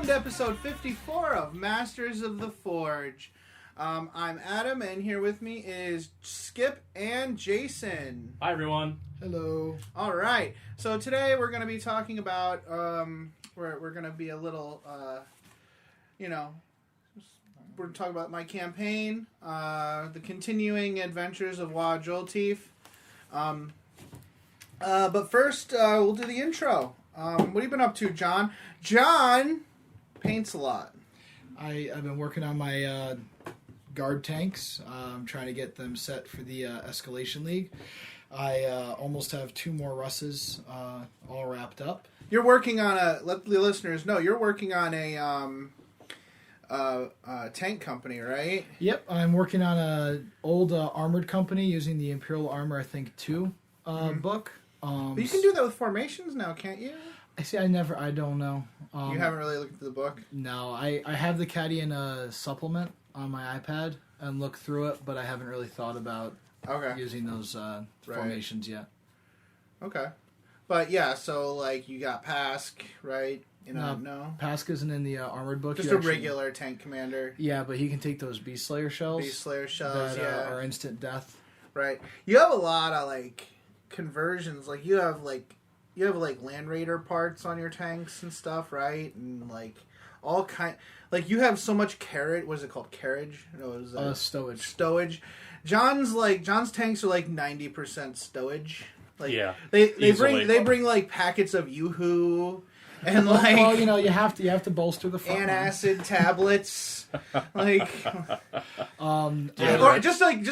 welcome to episode 54 of Masters of the Forge. I'm Adam, and here with me is Skip and Jason. Hi, everyone. Hello. All right, so today we're going to be talking about, we're going to be a little, we're going to talk about my campaign, the continuing adventures of Wa Jolteef. But first, we'll do the intro. What have you been up to, John? John paints a lot. I've been working on my guard tanks. I'm trying to get them set for the Escalation League. I almost have 2 more Russes all wrapped up. You're working on let the listeners know, you're working on a tank company, right? Yep, I'm working on an old armored company using the Imperial Armor, I think, 2 book. But you can do that with formations now, can't you? I don't know. You haven't really looked at the book? No, I have the Cadian supplement on my iPad and looked through it, but I haven't really thought about using those formations yet. Okay. But yeah, so like you got Pask, right? No? Pask isn't in the armored book. Just regular tank commander. Yeah, but he can take those Beast Slayer shells. Beast Slayer shells, that are instant death. Right. You have a lot of like conversions. Like you have like Land Raider parts on your tanks and stuff, right? And like all kind, like you have so much carriage. What is it called? Carriage? No, it was stowage. Stowage. John's tanks are like 90% stowage. Like yeah, they bring like packets of Yoo-hoo and like well, you have to bolster the front. Antacid tablets, like or just like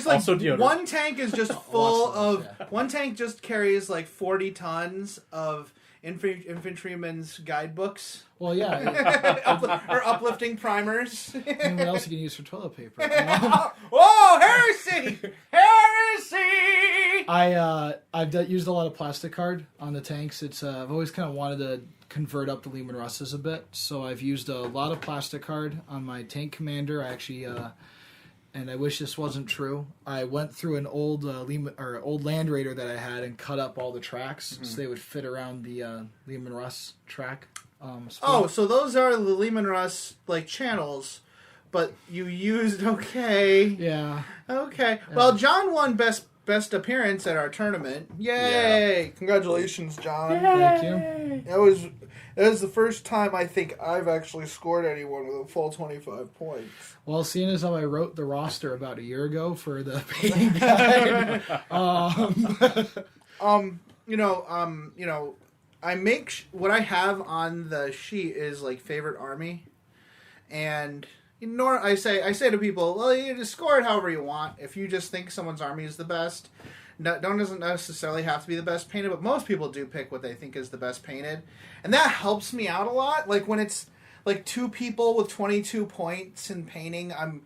one tank is just full of one tank just carries like 40 tons of infantrymen's guidebooks. Well, yeah, or uplifting primers. And what else you can use for toilet paper? Whoa, heresy! Heresy! I've used a lot of plastic card on the tanks. It's I've always kind of wanted to convert up the Lehman Russes a bit, so I've used a lot of plastic card on my tank commander. I actually, and I wish this wasn't true, I went through an old old Land Raider that I had and cut up all the tracks so they would fit around the Lehman Russ track. So those are the Lehman Russ like channels, but you used Yeah. Okay. Yeah. Well, John won best appearance at our tournament. Yay! Yeah. Congratulations, John. Yay. Thank you. That was the first time I think I've actually scored anyone with a full 25 points. Well, seeing as how I wrote the roster about a year ago for the painting guide, I make what I have on the sheet is like favorite army, and I say to people, well, you just score it however you want. If you just think someone's army is the best, doesn't necessarily have to be the best painted, but most people do pick what they think is the best painted, and that helps me out a lot. Like when it's like 2 people with 22 points in painting, I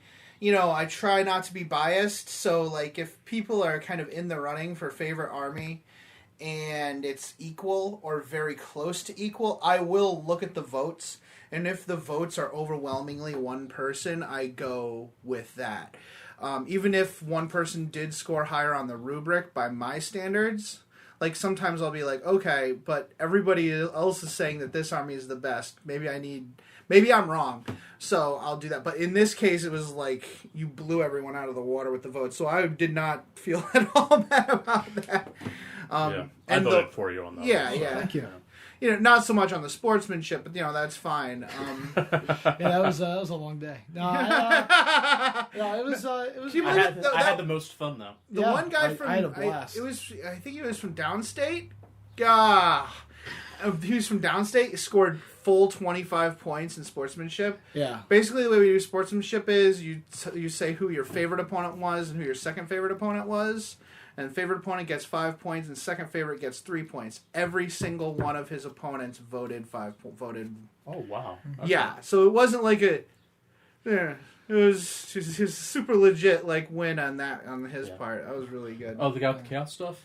try not to be biased. So like if people are kind of in the running for favorite army, and it's equal or very close to equal, I will look at the votes, and if the votes are overwhelmingly one person, I go with that. Even if one person did score higher on the rubric by my standards, like sometimes I'll be like, okay, but everybody else is saying that this army is the best. Maybe I'm wrong, so I'll do that. But in this case, it was like you blew everyone out of the water with the votes, so I did not feel at all bad about that. I voted for you on that. Yeah, one, so. yeah. Thank you. Not so much on the sportsmanship, but that's fine. Yeah, that was a long day. No, it was. I had the most fun though. The one guy I had a blast. I think he was from downstate. He was from downstate. He scored full 25 points in sportsmanship. Yeah. Basically, the way we do sportsmanship is you say who your favorite opponent was and who your second favorite opponent was. And favorite opponent gets 5 points, and second favorite gets 3 points. Every single one of his opponents voted. Oh wow! Okay. Yeah, so it wasn't like it was super legit like win on his part. That was really good. Oh, the guy with the chaos stuff.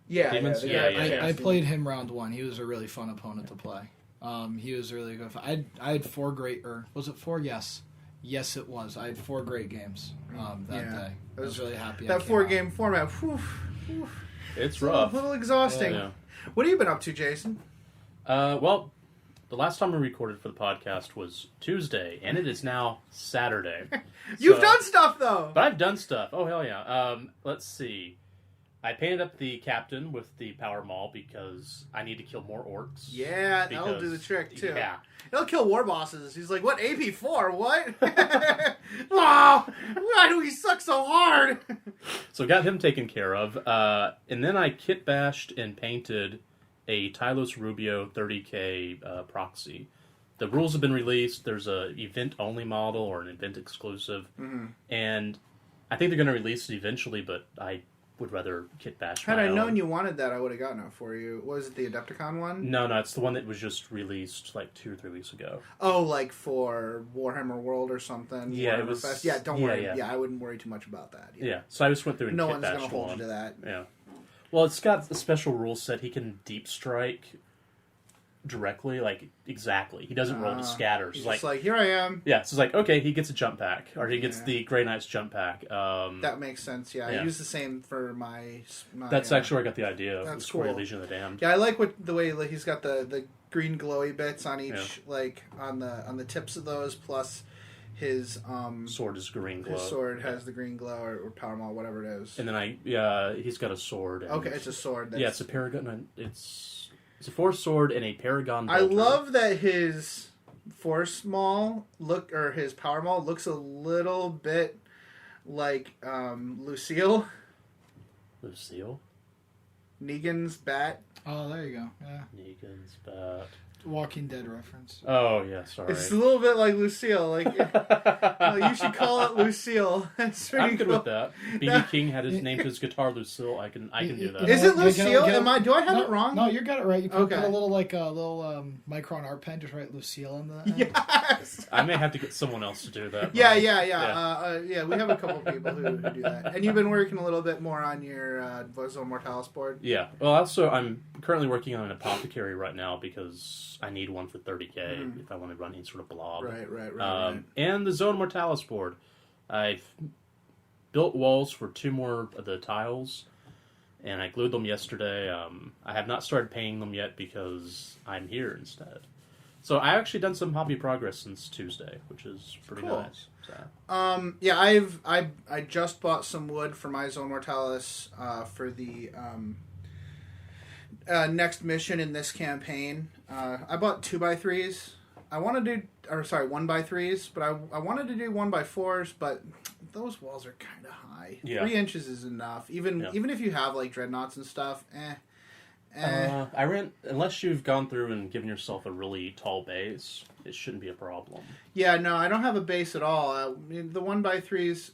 Yeah, Demons? I played him round 1. He was a really fun opponent to play. He was really good. I had 4 great, or was it 4? Yes, it was. I had 4 great games that day. I was really happy. That 4-game format, it's rough. A little exhausting. Yeah. What have you been up to, Jason? Well, The last time we recorded for the podcast was Tuesday, and it is now Saturday. You've done stuff, though! But I've done stuff. Oh, hell yeah. Let's see. I painted up the captain with the power maul because I need to kill more orcs. Yeah, that'll do the trick, too. Yeah. It'll kill war bosses. He's like, what, AP4? What? Wow! Why do we suck so hard? So got him taken care of. And then I kit bashed and painted a Tylos Rubio 30k proxy. The rules have been released. There's a event-only model or an event exclusive. Mm-hmm. And I think they're going to release it eventually, but I would rather kit bash Had I known you wanted that, I would have gotten it for you. Was it the Adepticon one? No, it's the one that was just released like 2 or 3 weeks ago. Oh, like for Warhammer World or something? Yeah, Warhammer it was... Fest? Yeah, don't worry. Yeah, I wouldn't worry too much about that. Yeah, so I just went through and no kit bashed one's going to hold you to that. Yeah. Well, it's got a special rule set. He can deep strike directly, like, exactly. He doesn't roll to scatter. He's just like, here I am. Yeah, so it's like, okay, he gets a jump pack, or he gets the Grey Knight's jump pack. That makes sense, yeah. I use the same for my That's actually where I got the idea. That's cool. cool. Legion of the Damned. Yeah, I like the way he's got the green glowy bits on each, like, on the tips of those, plus his sword is green glow. His sword has the green glow or power maul, whatever it is. And then he's got a sword. And okay, it's a sword. Yeah, it's a paragon. It's a force sword and a paragon bolter. I love that his force maul his power maul looks a little bit like Lucille. Lucille? Negan's bat. Oh, there you go. Yeah. Negan's bat. Walking Dead reference. Oh, yeah, sorry. It's a little bit like Lucille. Like, you should call it Lucille. I'm good with that. B.B. King had named his guitar Lucille. I can do that. Is it Lucille? Do I have it wrong? No, you got it right. You put a little micron art pen, just write Lucille on the end. Yes. I may have to get someone else to do that. Yeah. We have a couple people who do that. And you've been working a little bit more on your Zone Mortalis board. Yeah. Well, also, I'm currently working on an apothecary right now because I need one for 30k if I want to run any sort of blob. Right. And the Zone Mortalis board. I've built walls for 2 more of the tiles, and I glued them yesterday. I have not started painting them yet because I'm here instead. So I actually done some hobby progress since Tuesday, which is pretty nice. So. I just bought some wood for my Zone Mortalis for the next mission in this campaign. I bought 2x3s. I want to do, 1x3s, but I wanted to do 1x4s, but those walls are kind of high. Yeah. 3 inches is enough. Even if you have like dreadnoughts and stuff, unless you've gone through and given yourself a really tall base, it shouldn't be a problem. Yeah, no, I don't have a base at all. The 1x3s,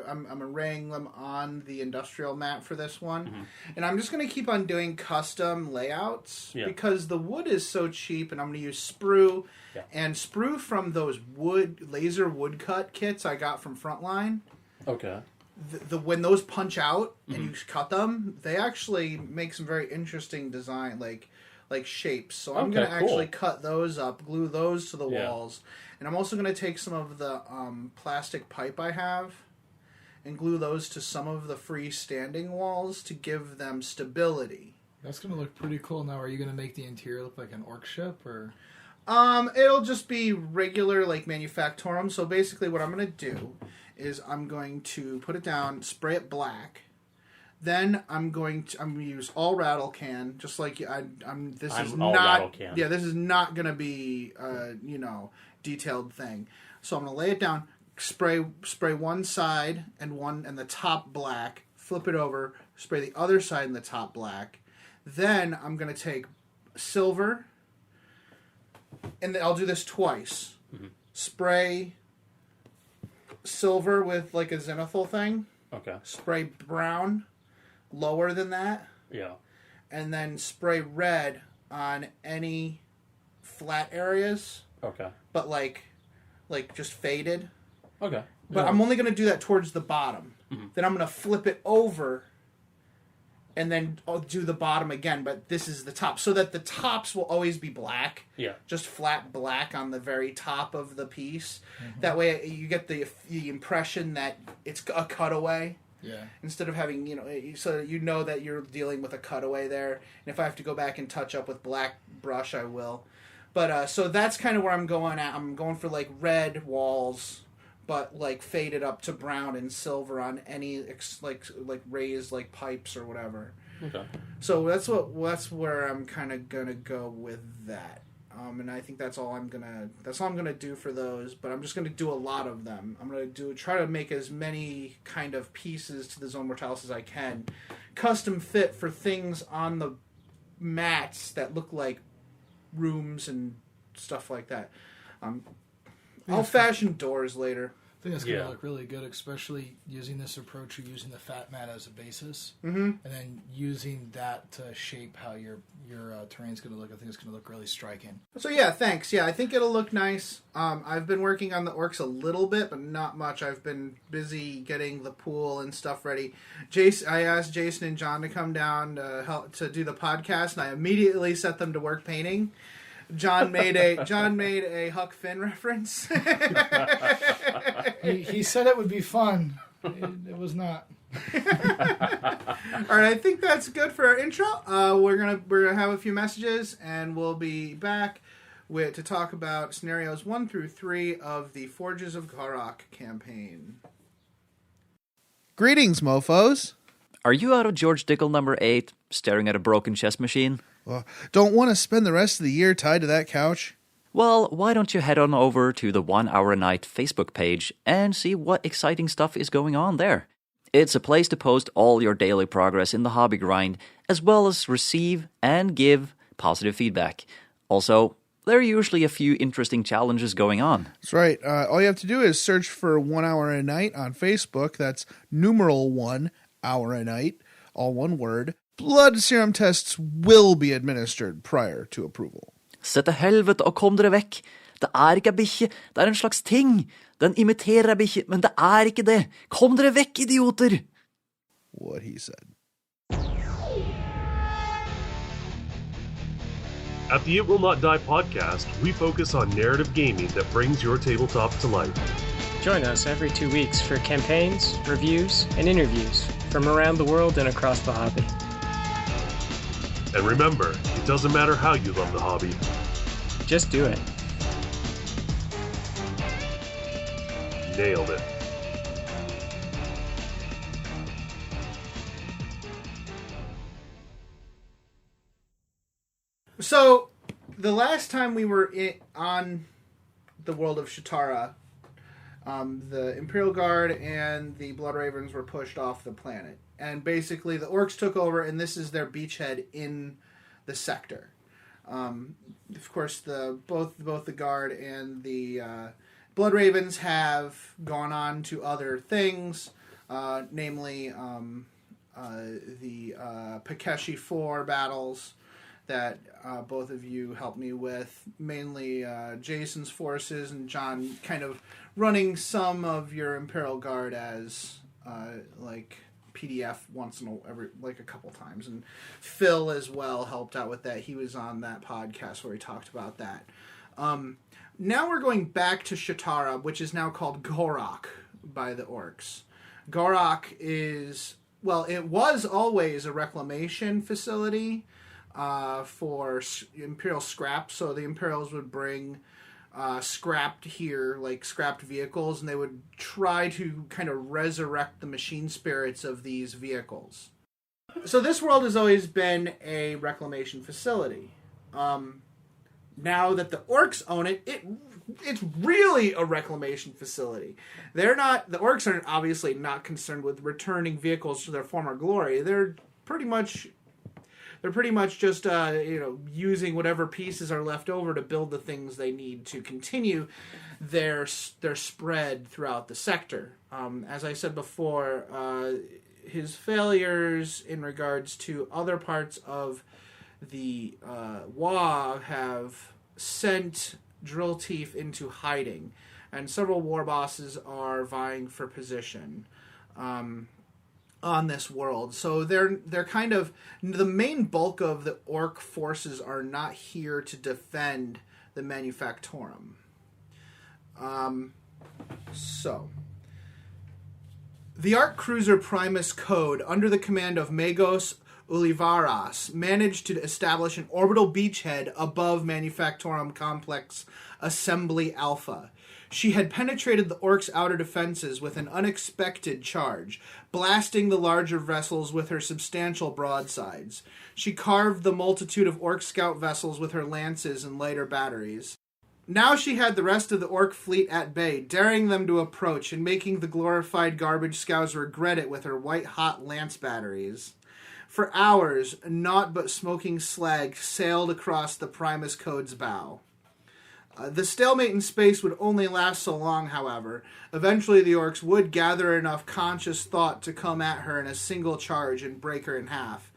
I'm arraying them on the industrial map for this one. Mm-hmm. And I'm just going to keep on doing custom layouts because the wood is so cheap, and I'm going to use sprue. Yeah. And sprue from those laser woodcut kits I got from Frontline. Okay. When those punch out and you cut them, they actually make some very interesting design, like shapes. So I'm going to actually cut those up, glue those to the walls. And I'm also going to take some of the plastic pipe I have and glue those to some of the freestanding walls to give them stability. That's going to look pretty cool. Now, are you going to make the interior look like an orc ship, or? It'll just be regular, like, Manufactorum. So basically what I'm going to do is I'm going to put it down, spray it black. Then I'm going to use all rattle can, just like this is not going to be detailed thing. So I'm going to lay it down, spray one side and the top black, flip it over, spray the other side and the top black. Then I'm going to take silver, and I'll do this twice. Mm-hmm. Spray silver with like a zenithal thing. Okay. Spray brown lower than that. Yeah. And then spray red on any flat areas. Okay. But like just faded. Okay. But I'm only going to do that towards the bottom. Mm-hmm. Then I'm going to flip it over and then I'll do the bottom again, but this is the top. So that the tops will always be black. Yeah. Just flat black on the very top of the piece. Mm-hmm. That way you get the impression that it's a cutaway. Yeah. Instead of having, so that you're dealing with a cutaway there. And if I have to go back and touch up with black brush, I will. But so that's kind of where I'm going at. I'm going for like red walls, but like faded up to brown and silver on any like raised like pipes or whatever. Okay. So that's where I'm kind of gonna go with that. And I think that's all I'm gonna do for those. But I'm just gonna do a lot of them. I'm gonna try to make as many kind of pieces to the Zone Mortalis as I can, custom fit for things on the mats that look like rooms and stuff like that. I'll fashion doors later. I think that's going to look really good, especially using this approach of using the fat mat as a basis, and then using that to shape how your terrain's going to look. I think it's going to look really striking. So yeah, thanks. Yeah, I think it'll look nice. I've been working on the orcs a little bit, but not much. I've been busy getting the pool and stuff ready. I asked Jason and John to come down to help to do the podcast, and I immediately set them to work painting. John made a Huck Finn reference. He said it would be fun. It was not. All right, I think that's good for our intro. We're gonna have a few messages, and we'll be back to talk about scenarios 1 through 3 of the Forges of Ghorok campaign. Greetings, mofo's. Are you out of George Dickel number 8, staring at a broken chess machine? Don't want to spend the rest of the year tied to that couch? Well, why don't you head on over to the 1 Hour a Night Facebook page and see what exciting stuff is going on there. It's a place to post all your daily progress in the hobby grind, as well as receive and give positive feedback. Also, there are usually a few interesting challenges going on. That's right. All you have to do is search for 1 Hour a Night on Facebook. That's numeral 1 Hour a Night, all one word. Blood serum tests will be administered prior to approval. Se til helvete og kom dere vekk. Det er ikke ei bikkje, det er en slags ting. Den imiterer ei bikkje, men det er ikke det. Kom dere vekk, idioter! What he said. At the It Will Not Die podcast, we focus on narrative gaming that brings your tabletop to life. Join us every 2 weeks for campaigns, reviews, and interviews from around the world and across the hobby. And remember, it doesn't matter how you love the hobby. Just do it. Nailed it. So, the last time we were on the world of Shatara, the Imperial Guard and the Blood Ravens were pushed off the planet. And basically, the Orks took over, and this is their beachhead in the sector. Of course, both the Guard and the Blood Ravens have gone on to other things, namely the Pakeshi 4 battles that both of you helped me with, mainly Jason's forces and John kind of running some of your Imperial Guard as like PDF once in a couple times, and Phil as well helped out with that. He was on that podcast where he talked about that. Now we're going back to Shatara, which is now called Ghorok by the Orks. Ghorok it was always a reclamation facility for Imperial scrap, so the Imperials would bring scrapped vehicles, and they would try to kind of resurrect the machine spirits of these vehicles. So this world has always been a reclamation facility. Now that the Orks own it, it's really a reclamation facility. The Orks are obviously not concerned with returning vehicles to their former glory. They're pretty much just using whatever pieces are left over to build the things they need to continue their spread throughout the sector. As I said before, his failures in regards to other parts of the WA have sent Drill Teeth into hiding, and several war bosses are vying for position on this world. So they're kind of the main bulk of the Orc forces are not here to defend the Manufactorum. So the Ark Cruiser Primus Code, under the command of Magos Ulivaras, managed to establish an orbital beachhead above Manufactorum Complex Assembly Alpha. She had penetrated the Orks' outer defenses with an unexpected charge, blasting the larger vessels with her substantial broadsides. She carved the multitude of Ork scout vessels with her lances and lighter batteries. Now she had the rest of the Ork fleet at bay, daring them to approach and making the glorified garbage scows regret it with her white-hot lance batteries. For hours, naught but smoking slag sailed across the Primus Code's bow. The stalemate in space would only last so long, however. Eventually the Orks would gather enough conscious thought to come at her in a single charge and break her in half.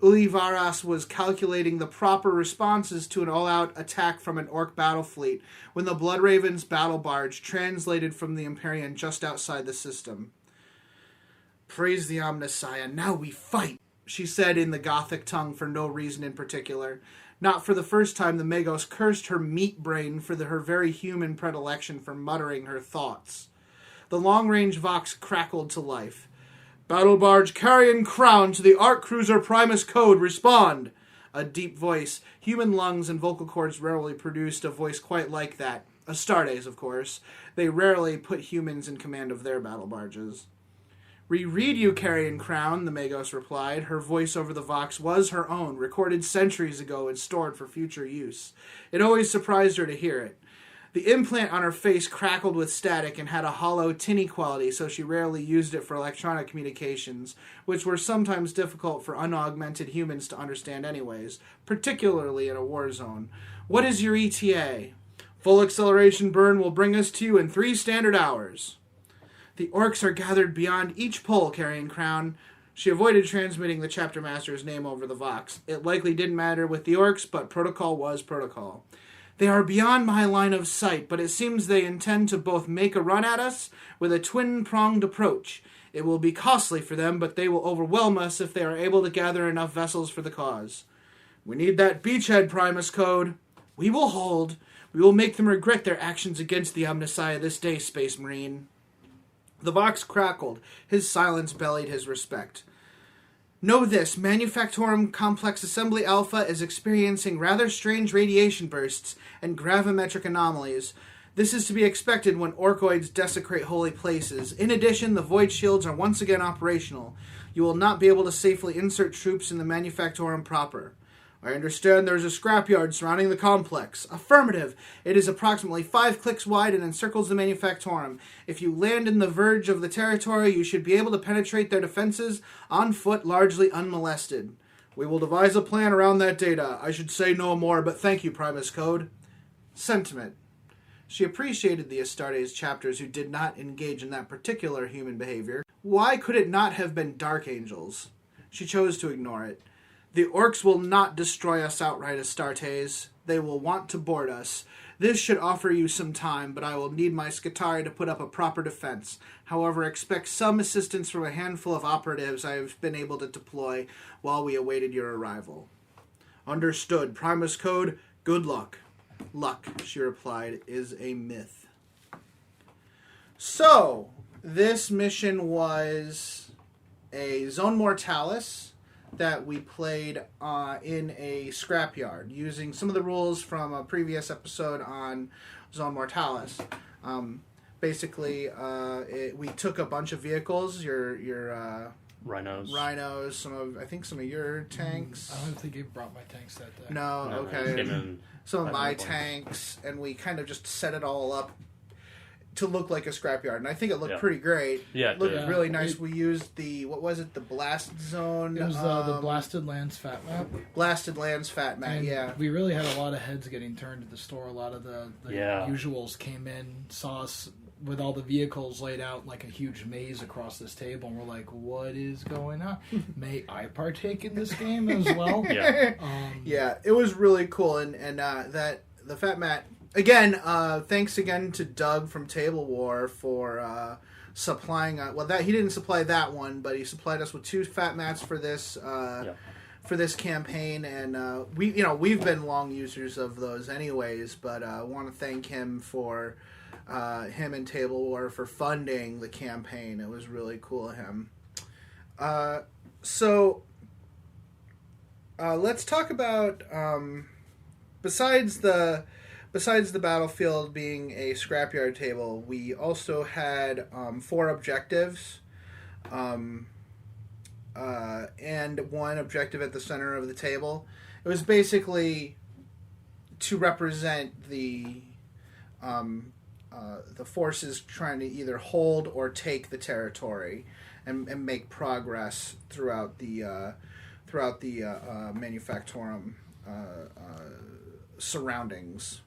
Ulivaras was calculating the proper responses to an all-out attack from an Ork battle fleet when the Bloodraven's battle barge translated from the Empyrean just outside the system. "Praise the Omnissiah, now we fight," she said in the Gothic tongue for no reason in particular. Not for the first time, the Magos cursed her meat brain for her very human predilection for muttering her thoughts. The long-range Vox crackled to life. "Battle barge Carrion Crown to the Ark Cruiser Primus Code, respond!" A deep voice. Human lungs and vocal cords rarely produced a voice quite like that. Astartes, of course. They rarely put humans in command of their battle barges. "Reread you, Carrion Crown," the Magos replied. Her voice over the Vox was her own, recorded centuries ago and stored for future use. It always surprised her to hear it. The implant on her face crackled with static and had a hollow, tinny quality, so she rarely used it for electronic communications, which were sometimes difficult for unaugmented humans to understand anyways, particularly in a war zone. "What is your ETA?" "Full acceleration burn will bring us to you in 3 standard hours." "The Orks are gathered beyond each pole, Carrion Crown." She avoided transmitting the chapter master's name over the Vox. It likely didn't matter with the Orks, but protocol was protocol. "They are beyond my line of sight, but it seems they intend to both make a run at us with a twin-pronged approach. It will be costly for them, but they will overwhelm us if they are able to gather enough vessels for the cause. We need that beachhead, Primus Code. We will hold. We will make them regret their actions against the Omnissiah this day, Space Marine." The Vox crackled. His silence bellied his respect. "Know this, Manufactorum Complex Assembly Alpha is experiencing rather strange radiation bursts and gravimetric anomalies. This is to be expected when Orkoids desecrate holy places. In addition, the Void Shields are once again operational. You will not be able to safely insert troops in the Manufactorum proper. I understand there is a scrapyard surrounding the complex. Affirmative. It is approximately 5 clicks wide and encircles the Manufactorum. If you land in the verge of the territory, you should be able to penetrate their defenses on foot largely unmolested. We will devise a plan around that data. I should say no more, but thank you, Primus Code." Sentiment. She appreciated the Astartes chapters who did not engage in that particular human behavior. Why could it not have been Dark Angels? She chose to ignore it. "The Orks will not destroy us outright, Astartes. They will want to board us. This should offer you some time, but I will need my Skitarii to put up a proper defense. However, expect some assistance from a handful of operatives I have been able to deploy while we awaited your arrival." "Understood. Primus Code, good luck." "Luck," she replied, "is a myth." So, this mission was a Zone Mortalis that we played in a scrapyard using some of the rules from a previous episode on Zone Mortalis. Basically, we took a bunch of vehicles, your Rhinos. I think some of your tanks. I don't think you brought my tanks that day. No, No, okay. came in Some of my 500 points. tanks, and we kind of just set it all up to look like a scrapyard, and I think it looked Yeah. pretty great. Yeah, It looked did. really nice. We used the the Blast Zone. It was the Blasted Lands Fat Map. Blasted Lands Fat Map. And Yeah, we really had a lot of heads getting turned at the store. A lot of the Yeah. usuals came in, saw us with all the vehicles laid out like a huge maze across this table, and we're like, what is going on? May I partake in this game as well? Yeah. yeah, it was really cool, and that the Fat Mat again. Thanks again to Doug from Table War for supplying. He didn't supply that one, but he supplied us with 2 Fat Mats for this. For this campaign, and we've been long users of those anyways, but I want to thank him for him and Table War for funding the campaign. It was really cool of him. So Let's talk about besides the battlefield being a scrapyard table, we also had 4 objectives, and one objective at the center of the table. It was basically to represent the forces trying to either hold or take the territory and make progress throughout the Manufactorum surroundings.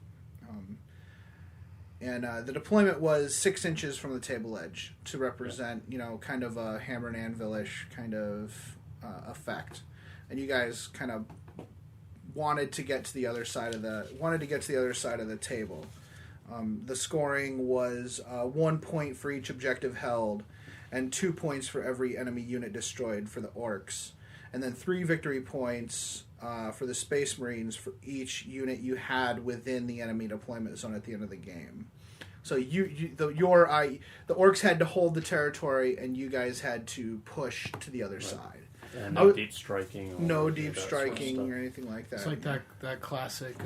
And the deployment was 6 inches from the table edge to represent, kind of a hammer and anvil-ish kind of effect. And you guys kind of wanted to get to the other side of the table. The scoring was 1 point for each objective held, and 2 points for every enemy unit destroyed for the Orks, and then 3 victory points for the Space Marines for each unit you had within the enemy deployment zone at the end of the game. So the Orks had to hold the territory, and you guys had to push to the other side. And no deep striking. No deep striking or anything like that. It's like that classic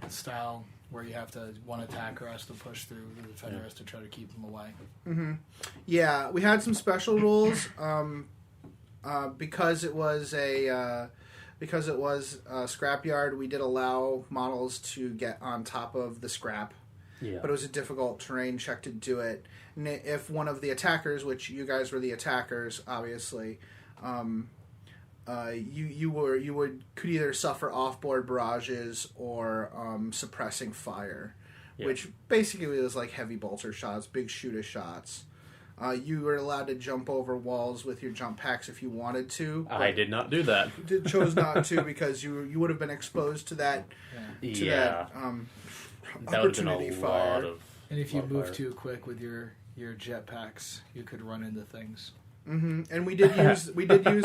style where you have to, one attacker has to push through, the defender has to try to keep them away. Mm-hmm. Yeah, we had some special rules because it was a scrapyard. We did allow models to get on top of the scrap, but it was a difficult terrain check to do it. And if one of the attackers, which you guys were the attackers, obviously, you could either suffer off-board barrages or suppressing fire, which basically was like heavy bolter shots, big shooter shots. You were allowed to jump over walls with your jump packs if you wanted to. I did not do that. Chose not to because you would have been exposed to that opportunity fire. And if you move too quick with your jetpacks, you could run into things. Mm-hmm. And we did use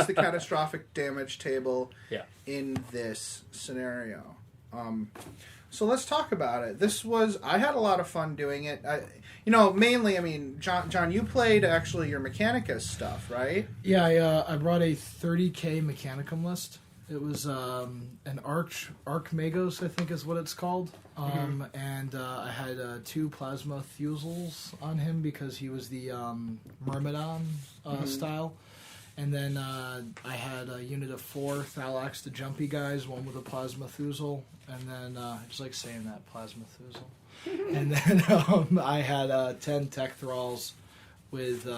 the catastrophic damage table in this scenario. So let's talk about it. I had a lot of fun doing it. Mainly, John, you played actually your Mechanicus stuff, right? Yeah, I brought a 30k Mechanicum list. It was an Archmagos, I think is what it's called. And I had 2 plasma fusels on him because he was the Myrmidon style. And then I had a unit of 4 Thalax, the jumpy guys, one with a plasma fusel. And then, I just like saying that, plasma fusel. And then I had 10 tech thralls with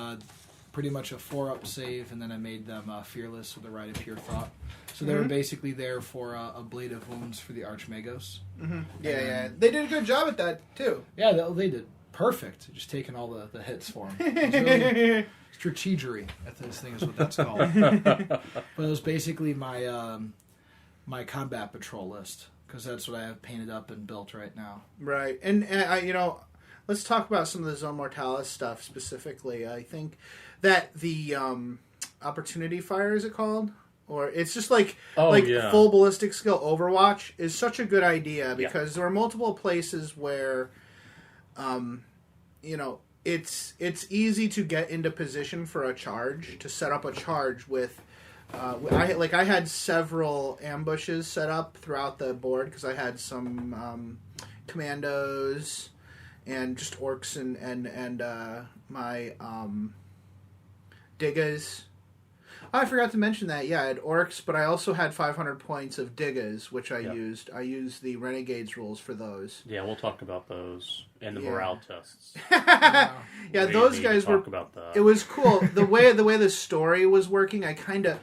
pretty much a 4-up save, and then I made them fearless with a rite of pure thought. So they were basically there for a blade of wounds for the Archmagos. Mm-hmm. Yeah. They did a good job at that, too. Yeah, they did perfect. Just taking all the hits for them. It was really strategery, if this thing is what that's called. But it was basically my my combat patrol list, because that's what I have painted up and built right now. Right. And let's talk about some of the Zone Mortalis stuff specifically. I think that the Opportunity Fire, is it called? Or it's just full ballistic skill Overwatch is such a good idea because there are multiple places where, it's easy to get into position for a charge, to set up a charge with. I had several ambushes set up throughout the board because I had some commandos and just orcs and my Diggas. I forgot to mention that. Yeah, I had Orks, but I also had 500 points of Diggas, which I used. I used the Renegades rules for those. Yeah, we'll talk about those and the morale tests. Those guys were. Talk about that. It was cool. The way the story was working, I kind of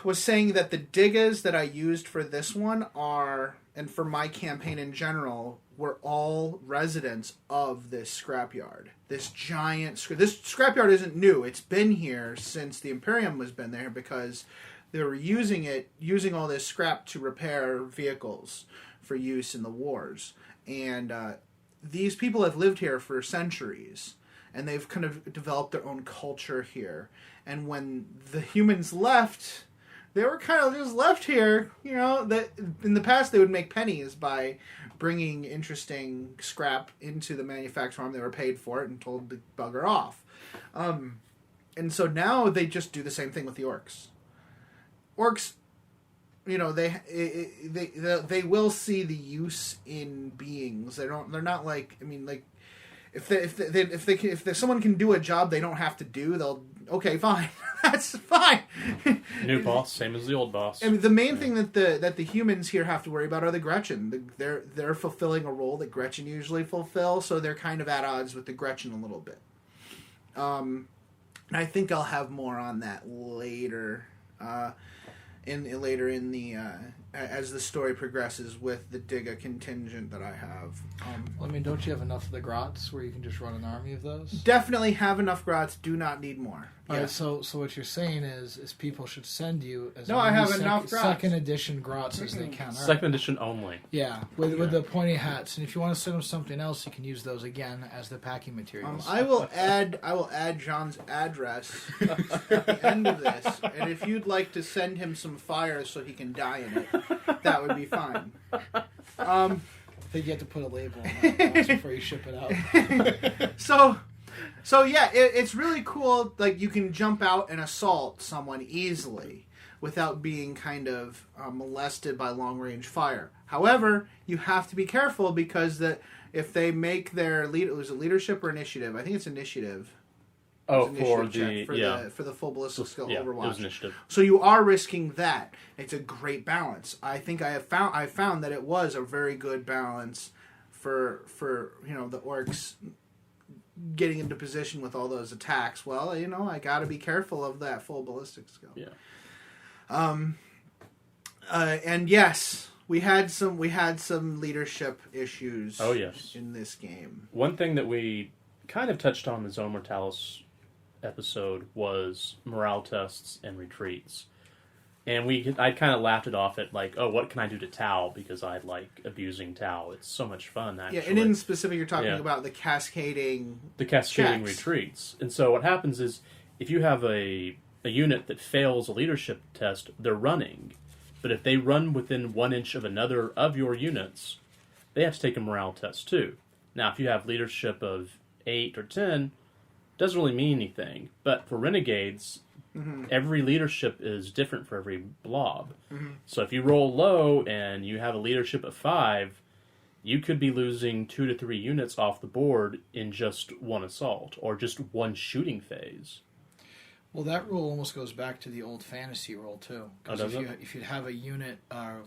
was saying that the Diggas that I used for this one are, and for my campaign in general, were all residents of this scrapyard. This scrapyard isn't new. It's been here since the Imperium has been there because they were using all this scrap to repair vehicles for use in the wars. And these people have lived here for centuries, and they've kind of developed their own culture here. And when the humans left, they were kind of just left here. That in the past they would make pennies by bringing interesting scrap into the manufacturing. They were paid for it and told to bugger off. And so now they just do the same thing with the Orks. Orks they will see the use in beings. They're not like, I mean, like, if someone can do a job they don't have to do, they'll, okay, fine. That's fine. New boss, same as the old boss. I mean, the main thing that the humans here have to worry about are the Gretchen. They're fulfilling a role that Gretchen usually fulfill, so they're kind of at odds with the Gretchen a little bit. And I think I'll have more on that later. Later in the as the story progresses with the Digga contingent that I have. I mean, don't you have enough of the grots where you can just run an army of those? Definitely have enough grots. Do not need more. All right, so what you're saying is people should send you as I have many enough grots. second edition grots as they can. All right. Second edition only. Yeah, with the pointy hats, and if you want to send them something else, you can use those again as the packing materials. I will add John's address at the end of this, and if you'd like to send him some fire so he can die in it, that would be fine. I think you have to put a label on that box before you ship it out. So yeah, it's really cool. Like, you can jump out and assault someone easily without being kind of molested by long range fire. However, you have to be careful because if they make their was it leadership or initiative? I think it's initiative. Oh, for the full ballistic skill Overwatch. Overwatch. It was initiative. So you are risking that. It's a great balance. I think I found that it was a very good balance for the Orks getting into position with all those attacks. Well, I got to be careful of that full ballistic skill. Yeah. And yes, we had some leadership issues. Oh yes. In this game. One thing that we kind of touched on in the Zone Mortalis episode was morale tests and retreats. And I kind of laughed it off at like, oh, what can I do to Tau? Because I like abusing Tau. It's so much fun, actually. Yeah, and in specific, you're talking about the cascading checks. Retreats. And so what happens is, if you have a unit that fails a leadership test, they're running. But if they run within 1 inch of another of your units, they have to take a morale test too. Now, if you have leadership of 8 or 10, doesn't really mean anything. But for renegades, every leadership is different for every blob. So if you roll low and you have a leadership of 5, you could be losing 2 to 3 units off the board in just one assault or just one shooting phase. Well, that rule almost goes back to the old fantasy rule too. Because if you have a unit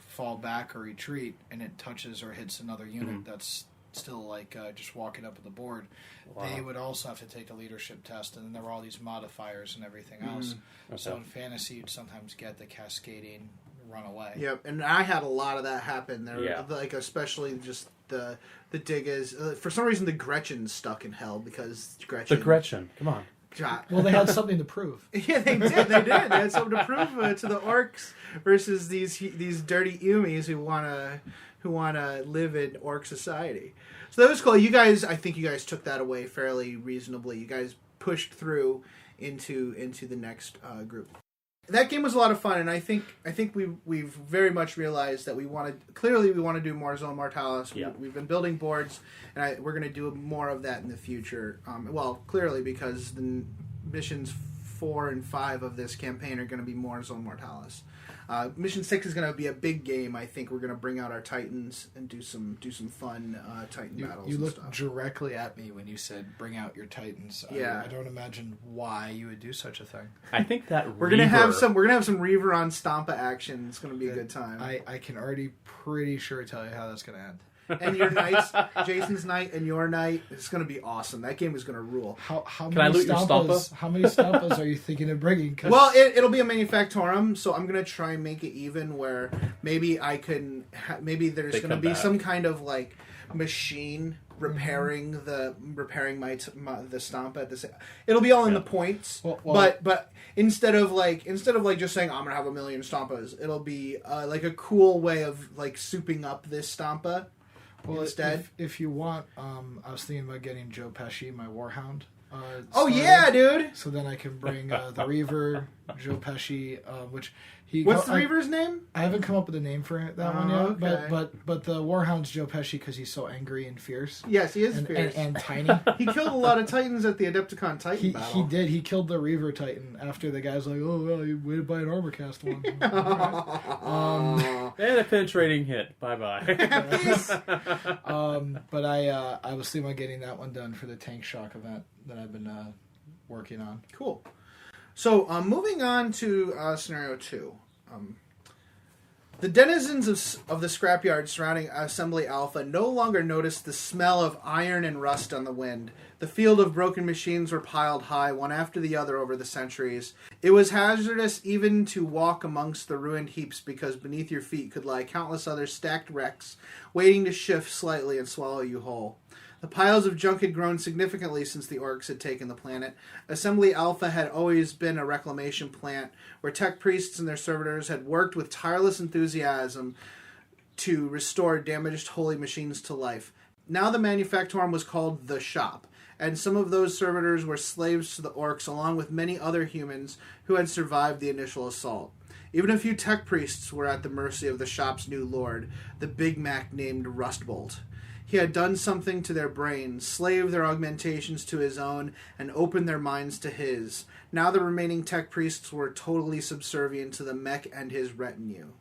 fall back or retreat and it touches or hits another unit, that's still like just walking up at the board. Wow. They would also have to take a leadership test, and then there were all these modifiers and everything else. Okay. So in fantasy, you'd sometimes get the cascading runaway. Yep, and I had a lot of that happen there. Like, especially just the Diggas. For some reason, the Gretchen's stuck in hell because Gretchen. The Gretchen, come on. Well, they had something to prove. Yeah, they did. They had something to prove to the Orks versus these dirty Umis who wanna live in Orc society. So that was cool. I think you guys took that away fairly reasonably. You guys pushed through into the next group. That game was a lot of fun, and I think we've very much realized that we want to do more Zone Mortalis. Yeah. We've been building boards, and we're going to do more of that in the future. Clearly because the missions 4 and 5 of this campaign are going to be more Zone Mortalis. Mission 6 is going to be a big game. I think we're going to bring out our Titans and do some fun Titan battles. You looked directly at me when you said bring out your Titans. Yeah. I don't imagine why you would do such a thing. I think that we're going to have some Reaver on Stampa action. It's going to be a good time. I can already pretty sure tell you how that's going to end. And your knights, Jason's knight and your knight, it's going to be awesome. That game is going to rule. How Can I loot your Stampa? How many Stampas are you thinking of bringing? Well, it'll be a Manufactorum, so I'm going to try and make it even where maybe I can... maybe there's going to be some kind of like machine repairing the Stampa at the same... It'll be all in the points, but instead of just saying I'm going to have 1,000,000 Stampas, it'll be like a cool way of like souping up this Stampa. Well, instead, if you want, I was thinking about getting Joe Pesci, my Warhound, Yeah, dude. So then I can bring the Reaver, Joe Pesci, which he. What's the Reaver's name? I haven't come up with a name for that one yet. Okay. But the Warhound's Joe Pesci because he's so angry and fierce. Yes, he is fierce and tiny. He killed a lot of Titans at the Adepticon Titan battle. He did. He killed the Reaver Titan after the guy's like, "Oh well, you waited by an armor cast once." And a penetrating hit. Bye-bye. But I was thinking about getting that one done for the Tank Shock event that I've been working on. Cool. So, moving on to scenario 2. The denizens of the scrapyard surrounding Assembly Alpha no longer noticed the smell of iron and rust on the wind. The field of broken machines were piled high, one after the other over the centuries. It was hazardous even to walk amongst the ruined heaps because beneath your feet could lie countless other stacked wrecks, waiting to shift slightly and swallow you whole. The piles of junk had grown significantly since the Orks had taken the planet. Assembly Alpha had always been a reclamation plant where tech priests and their servitors had worked with tireless enthusiasm to restore damaged holy machines to life. Now the Manufactorum was called the Shop, and some of those servitors were slaves to the Orks along with many other humans who had survived the initial assault. Even a few tech priests were at the mercy of the Shop's new lord, the Big Mac named Rustbolt. He had done something to their brains, slaved their augmentations to his own, and opened their minds to his. Now the remaining tech priests were totally subservient to the mech and his retinue.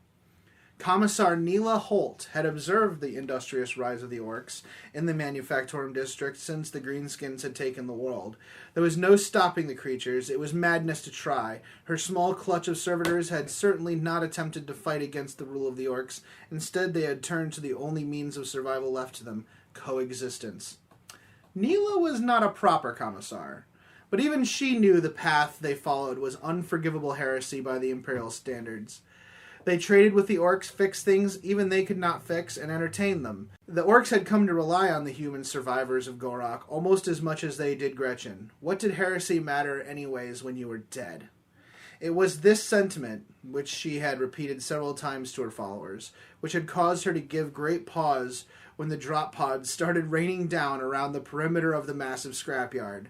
Commissar Neela Holt had observed the industrious rise of the Orks in the Manufactorum district since the Greenskins had taken the world. There was no stopping the creatures. It was madness to try. Her small clutch of servitors had certainly not attempted to fight against the rule of the Orks. Instead, they had turned to the only means of survival left to them, coexistence. Neela was not a proper commissar, but even she knew the path they followed was unforgivable heresy by the Imperial standards. They traded with the Orks, fixed things even they could not fix, and entertained them. The Orks had come to rely on the human survivors of Ghorok almost as much as they did Gretchen. What did heresy matter anyways when you were dead? It was this sentiment, which she had repeated several times to her followers, which had caused her to give great pause when the drop pods started raining down around the perimeter of the massive scrapyard.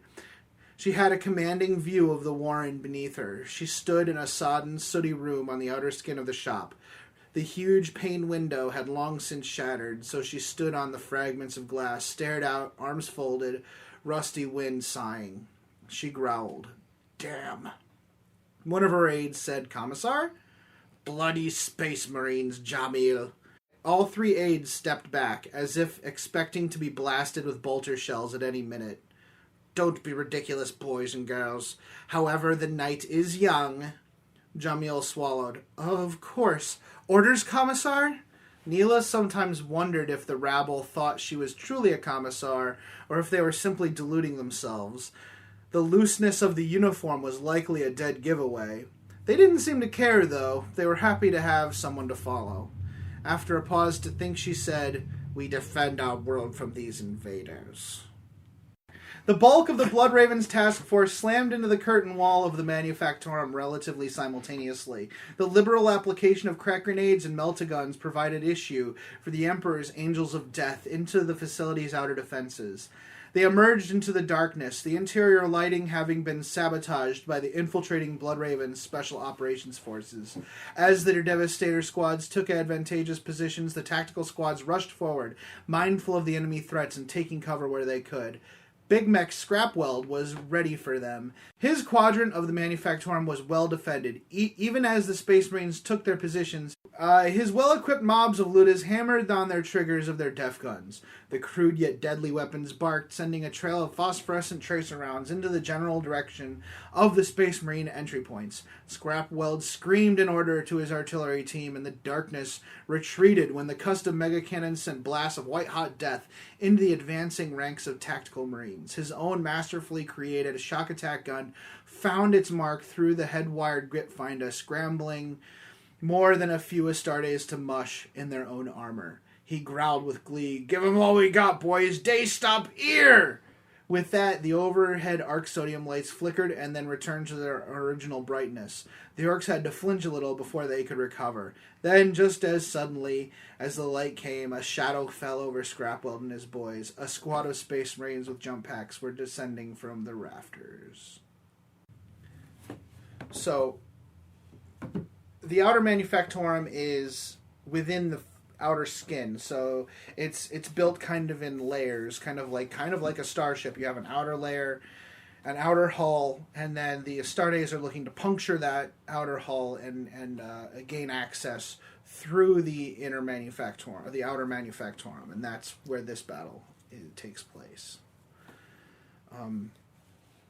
She had a commanding view of the warren beneath her. She stood in a sodden, sooty room on the outer skin of the shop. The huge pane window had long since shattered, so she stood on the fragments of glass, stared out, arms folded, rusty wind sighing. She growled, "Damn." One of her aides said, "Commissar?" "Bloody space marines, Jamil." All three aides stepped back, as if expecting to be blasted with bolter shells at any minute. "Don't be ridiculous, boys and girls. However, the night is young." Jamil swallowed. "Of course. Orders, Commissar?" Neela sometimes wondered if the rabble thought she was truly a commissar, or if they were simply deluding themselves. The looseness of the uniform was likely a dead giveaway. They didn't seem to care, though. They were happy to have someone to follow. After a pause to think, she said, "We defend our world from these invaders." The bulk of the Bloodraven's task force slammed into the curtain wall of the Manufactorum relatively simultaneously. The liberal application of crack grenades and meltaguns provided issue for the Emperor's Angels of Death into the facility's outer defenses. They emerged into the darkness, the interior lighting having been sabotaged by the infiltrating Bloodraven's Special Operations Forces. As their Devastator squads took advantageous positions, the tactical squads rushed forward, mindful of the enemy threats and taking cover where they could. Big Mech Scrapweld was ready for them. His quadrant of the Manufactorum was well defended, even as the Space Marines took their positions. His well-equipped mobs of Ludas hammered on their triggers of their def guns. The crude yet deadly weapons barked, sending a trail of phosphorescent tracer rounds into the general direction of the Space Marine entry points. Scrapweld screamed an order to his artillery team, and the darkness retreated when the custom mega cannon sent blasts of white-hot death into the advancing ranks of tactical Marines. His own masterfully created shock attack gun found its mark through the head-wired grip finder, scrambling more than a few Astartes to mush in their own armor. He growled with glee, "Give 'em all we got, boys! Day stop here!" With that, the overhead arc sodium lights flickered and then returned to their original brightness. The Orks had to flinch a little before they could recover. Then, just as suddenly as the light came, a shadow fell over Scrapweld and his boys. A squad of Space Marines with jump packs were descending from the rafters. So, the outer manufactorum is within the outer skin, so it's built kind of in layers, kind of like a starship. You have an outer layer, an outer hull, and then the Astartes are looking to puncture that outer hull and gain access through the inner manufactorum, or the outer manufactorum, and that's where this battle takes place.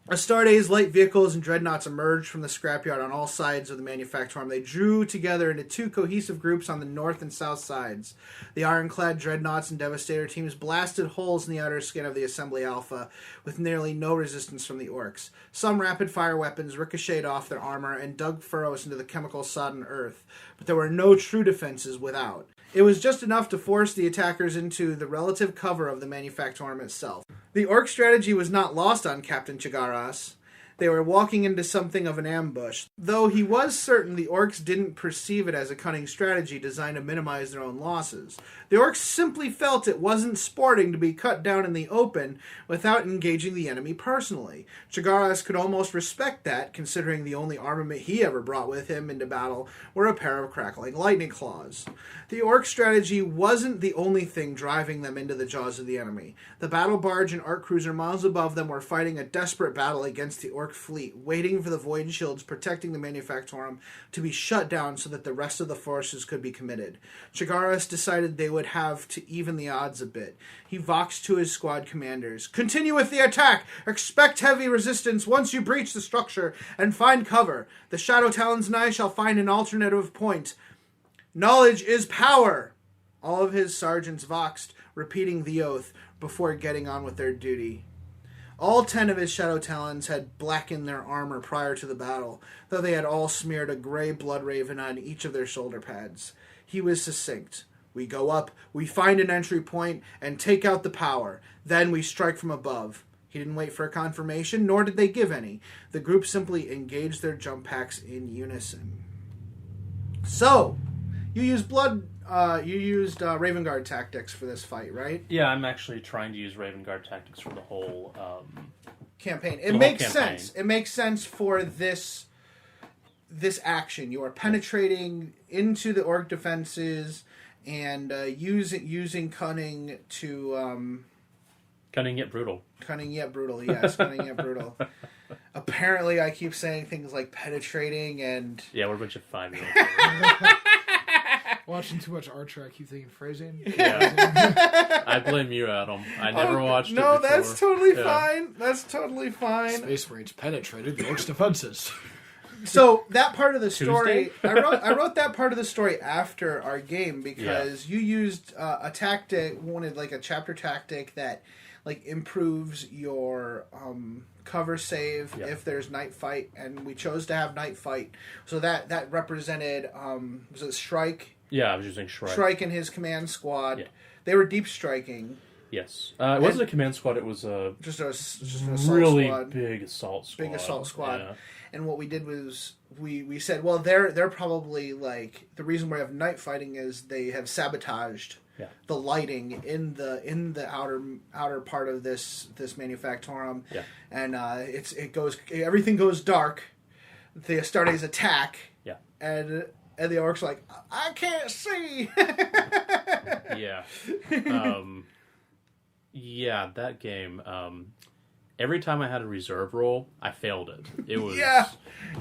Astartes, light vehicles, and dreadnoughts emerged from the scrapyard on all sides of the manufactorum. They drew together into two cohesive groups on the north and south sides. The ironclad dreadnoughts and Devastator teams blasted holes in the outer skin of the Assembly Alpha with nearly no resistance from the Orks. Some rapid-fire weapons ricocheted off their armor and dug furrows into the chemical-sodden earth, but there were no true defenses without. It was just enough to force the attackers into the relative cover of the manufactorum itself. The Orc strategy was not lost on Captain Chagaras. They were walking into something of an ambush, though he was certain the Orcs didn't perceive it as a cunning strategy designed to minimize their own losses. The Orcs simply felt it wasn't sporting to be cut down in the open without engaging the enemy personally. Chagaras could almost respect that, considering the only armament he ever brought with him into battle were a pair of crackling lightning claws. The Orc strategy wasn't the only thing driving them into the jaws of the enemy. The battle barge and arc cruiser miles above them were fighting a desperate battle against the Orc fleet, waiting for the void shields protecting the manufactorum to be shut down so that the rest of the forces could be committed. Chagaras decided they would have to even the odds a bit. He voxed to his squad commanders. "Continue with the attack! Expect heavy resistance once you breach the structure and find cover. The Shadow Talons and I shall find an alternative point. Knowledge is power!" All of his sergeants voxed, repeating the oath before getting on with their duty. All 10 of his Shadow Talons had blackened their armor prior to the battle, though they had all smeared a gray blood raven on each of their shoulder pads. He was succinct. "We go up, we find an entry point, and take out the power. Then we strike from above." He didn't wait for a confirmation, nor did they give any. The group simply engaged their jump packs in unison. So, you used Raven Guard tactics for this fight, right? Yeah, I'm actually trying to use Raven Guard tactics for the whole campaign. It makes sense. It makes sense for this action. You are penetrating into the Orc defenses and using cunning to cunning yet brutal. Cunning yet brutal. Yes, cunning yet brutal. Apparently, I keep saying things like penetrating and yeah, we're a bunch of 5-year-olds. Watching too much Archer, I keep thinking phrasing. Yeah. I blame you, Adam. I never watched it before. No, that's totally fine. That's totally fine. Space Marines penetrated the Orcs' defenses. So that part of the story, I wrote that part of the story after our game because you used a tactic, wanted like a chapter tactic that like improves your cover save if there's night fight, and we chose to have night fight. So that represented was it Shrike? Yeah, I was using Shrike. Shrike and his command squad. Yeah. They were deep striking. Yes. It wasn't a command squad, it was just a really squad. Big assault squad. Big assault squad. Yeah. And what we did was we said, well, they're probably like the reason we have night fighting is they have sabotaged the lighting in the outer part of this manufactorum. Yeah. And everything goes dark. The Astartes attack. Yeah. And the Orcs are like, I can't see. Yeah. Yeah, that game. Every time I had a reserve roll, I failed it. It was it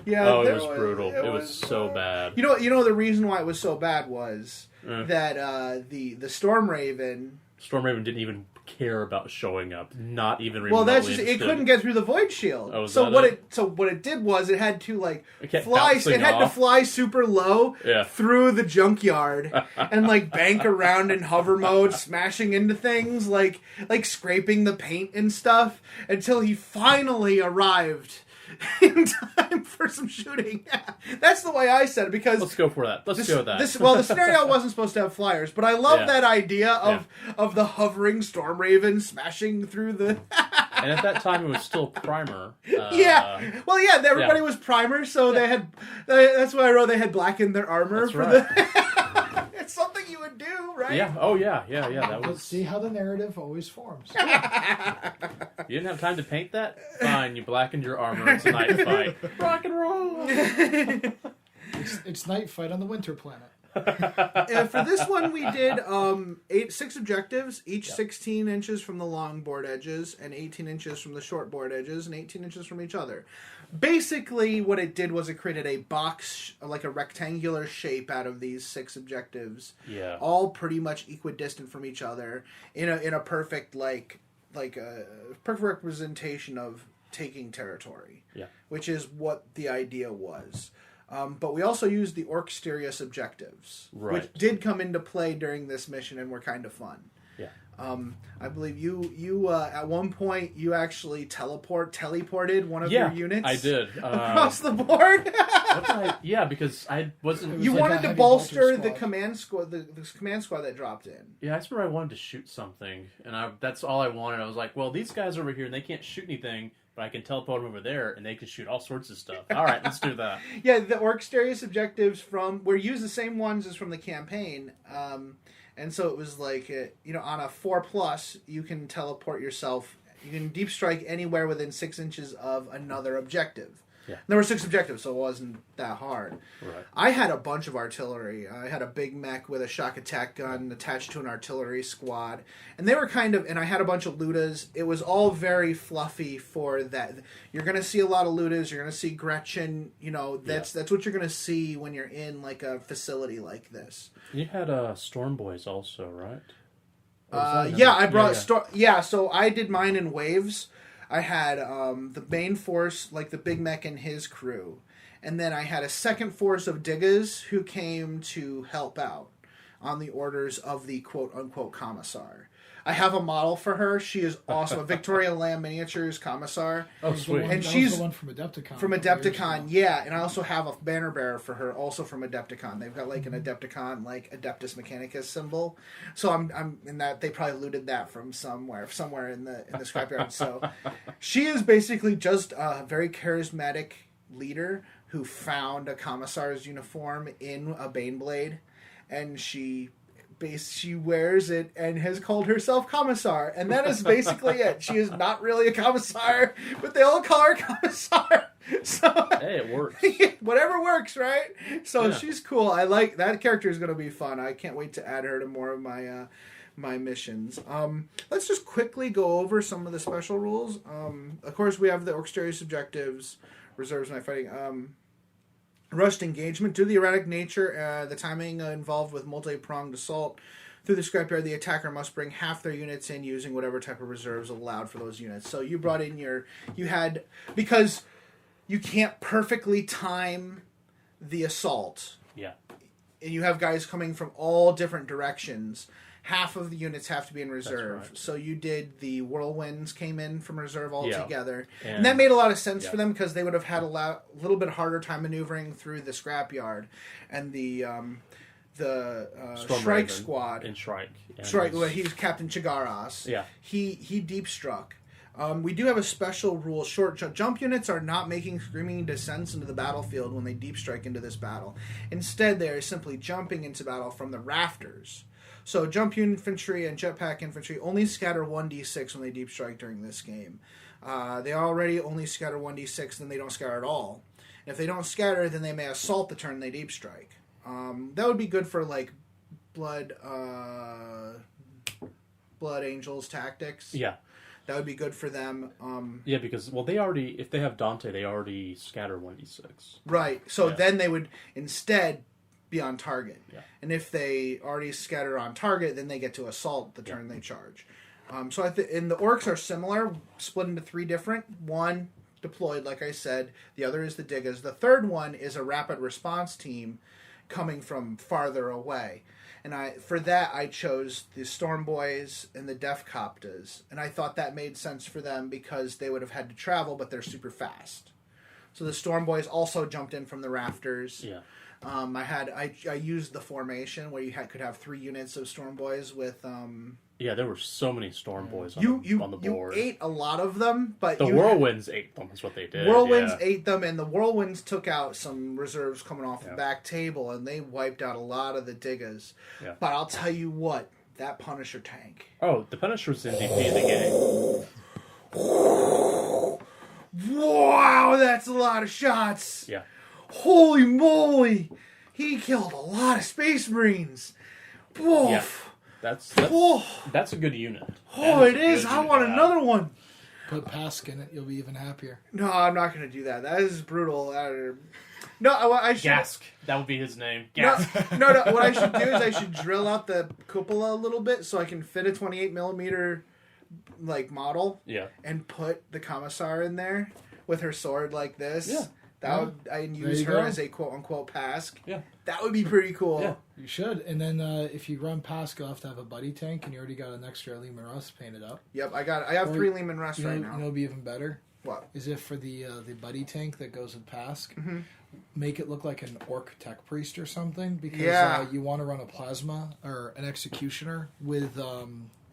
was brutal. It was so bad. You know the reason why it was so bad was that the Storm Raven didn't even care about showing up. Not even remotely. Well, that's just it couldn't get through the void shield. Oh, so what it did was it had to like fly. It had to fly super low through the junkyard and like bank around in hover mode, smashing into things, like scraping the paint and stuff until he finally arrived in time for some shooting. That's the way I said it because let's go for that. Let's go with that. The scenario wasn't supposed to have flyers, but I love that idea of the hovering Storm Raven smashing through the. And at that time, it was still primer. Everybody was primer, so they had. That's why I wrote they had blackened their armor That's for right. the. It's something you would do, right? Yeah. Oh yeah. That was. See how the narrative always forms. You didn't have time to paint that? Fine, you blackened your armor. It's a night fight. Rock and roll. It's night fight on the winter planet. For this one, we did 6 objectives, each 16 inches from the long board edges, and 18 inches from the short board edges, and 18 inches from each other. Basically, what it did was it created a box, like a rectangular shape out of these 6 objectives. Yeah. All pretty much equidistant from each other in a perfect perfect representation of taking territory. Yeah. Which is what the idea was. But we also used the Orks objectives, which did come into play during this mission and were kind of fun. Yeah. I believe you at one point you actually teleported one of your units. I did across the board. Because I wasn't. You wanted to bolster the command squad, the command squad that dropped in. Yeah, I just remember I wanted to shoot something, and that's all I wanted. I was like, well, these guys over here, and they can't shoot anything. But I can teleport them over there, and they can shoot all sorts of stuff. All right, let's do that. Yeah, the Orks objectives we're used the same ones as from the campaign, and so it was like on a 4+, you can teleport yourself. You can deep strike anywhere within 6 inches of another objective. Yeah. There were 6 objectives, so it wasn't that hard. Right. I had a bunch of artillery. I had a big mech with a shock attack gun attached to an artillery squad. And they were and I had a bunch of Ludas. It was all very fluffy for that. You're going to see a lot of Ludas. You're going to see Gretchen. That's what you're going to see when you're in like a facility like this. You had Storm Boys also, right? I brought... so I did mine in waves. I had the main force, like the big mech and his crew. And then I had a second force of diggers who came to help out on the orders of the quote-unquote commissar. I have a model for her. She is awesome. A Victoria Lamb Miniatures commissar. Oh, sweet. And she's the one from Adepticon. From Adepticon, yeah. And I also have a banner bearer for her, also from Adepticon. They've got like an Adepticon, like Adeptus Mechanicus symbol. So I'm in that. They probably looted that from somewhere in the scrapyard. So she is basically just a very charismatic leader who found a commissar's uniform in a Baneblade, and she wears it and has called herself Commissar, and that is basically it. She is not really a commissar, but they all call her Commissar. So hey, it works. Whatever works, right? So she's cool. I like that character. Is going to be fun. I can't wait to add her to more of my my missions. Let's just quickly go over some of the special rules. Of course, we have the Orks objectives, reserves, night fighting. Rushed engagement. Due to the erratic nature, the timing involved with multi-pronged assault through the scrapyard, the attacker must bring half their units in using whatever type of reserves allowed for those units. So you brought in because you can't perfectly time the assault. Yeah. And you have guys coming from all different directions. Half of the units have to be in reserve. Right. So you did the Whirlwinds came in from reserve altogether. Yeah. And that made a lot of sense for them because they would have had a little bit harder time maneuvering through the scrapyard. And the Shrike squad. And Shrike. Shrike, he's Captain Chigaras. Yeah. He deep struck. We do have a special rule. Short jump units are not making screaming descents into the battlefield when they deep strike into this battle. Instead, they are simply jumping into battle from the rafters. So jump infantry and jetpack infantry only scatter 1d6 when they deep strike during this game. They already only scatter 1d6, then they don't scatter at all. And if they don't scatter, then they may assault the turn they deep strike. That would be good for like blood angels tactics. Yeah. That would be good for them. Because if they have Dante, they already scatter 1d6. Right. So then they would instead be on target. Yeah. And if they already scatter on target, then they get to assault the turn they charge. And the Orks are similar, split into 3 different. One deployed, like I said. The other is the Diggers. The third one is a rapid response team coming from farther away. And for that, I chose the Storm Boys and the Def Coptas. And I thought that made sense for them because they would have had to travel, but they're super fast. So the Storm Boys also jumped in from the rafters. Yeah. I used the formation where you could have 3 units of Storm Boys with. Yeah, there were so many Storm Boys on the board. You ate a lot of them, but the Whirlwinds ate them. Is what they did. Whirlwinds ate them, and the Whirlwinds took out some reserves coming off the back table, and they wiped out a lot of the Diggas. Yeah. But I'll tell you what, that Punisher tank. Oh, the Punisher's MVP of the game. Wow, that's a lot of shots. Yeah. Holy moly, he killed a lot of Space Marines. Woof. Yeah. That's a good unit. Oh, it is. I want another one. Put Pask in it, you'll be even happier. No, I'm not going to do that. That is brutal. No, I should. Gask. That would be his name. No, Gask. no. What I should do is I should drill out the cupola a little bit so I can fit a 28 millimeter model. Yeah. And put the Commissar in there with her sword like this. Yeah. And use her as a quote unquote Pask. Yeah. That would be pretty cool. Yeah. You should. And then if you run Pask, you'll have to have a buddy tank, and you already got an extra Lehman Russ painted up. Yep, I have 3 Lehman Russ right now. You know, it'd be even better. What? Is if for the buddy tank that goes with Pask, make it look like an Orc Tech Priest or something, because you want to run a Plasma or an Executioner with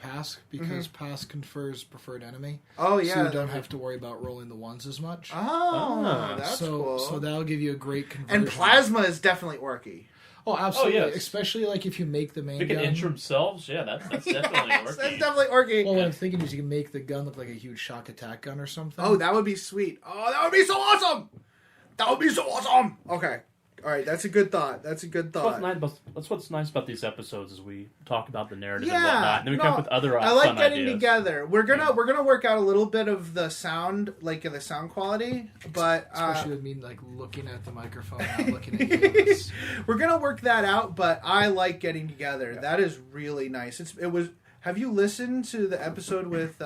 Pask, because Pask confers preferred enemy. Oh, yeah. So you don't have to worry about rolling the ones as much. Oh, that's cool. So that'll give you a great conversion. And Plasma is definitely Orky. Oh, absolutely. Oh, yes. Especially if you make the main They gun. can inch themselves. Yeah, that's definitely That's working. definitely Orky. Well, what I'm thinking is you can make the gun look like a huge shock attack gun or something. Oh, that would be sweet. Oh, that would be so awesome. That would be so awesome. Okay. All right. That's a good thought. That's what's nice about these episodes is we talk about the narrative and Yeah. whatnot, and then we come up with other I like fun getting ideas. together. We're gonna work out a little bit of the sound, the sound quality, but Especially with me looking at the microphone, not looking at you. we're gonna work that out. But I like getting together. Yeah. That is really nice. It was. Have you listened to the episode with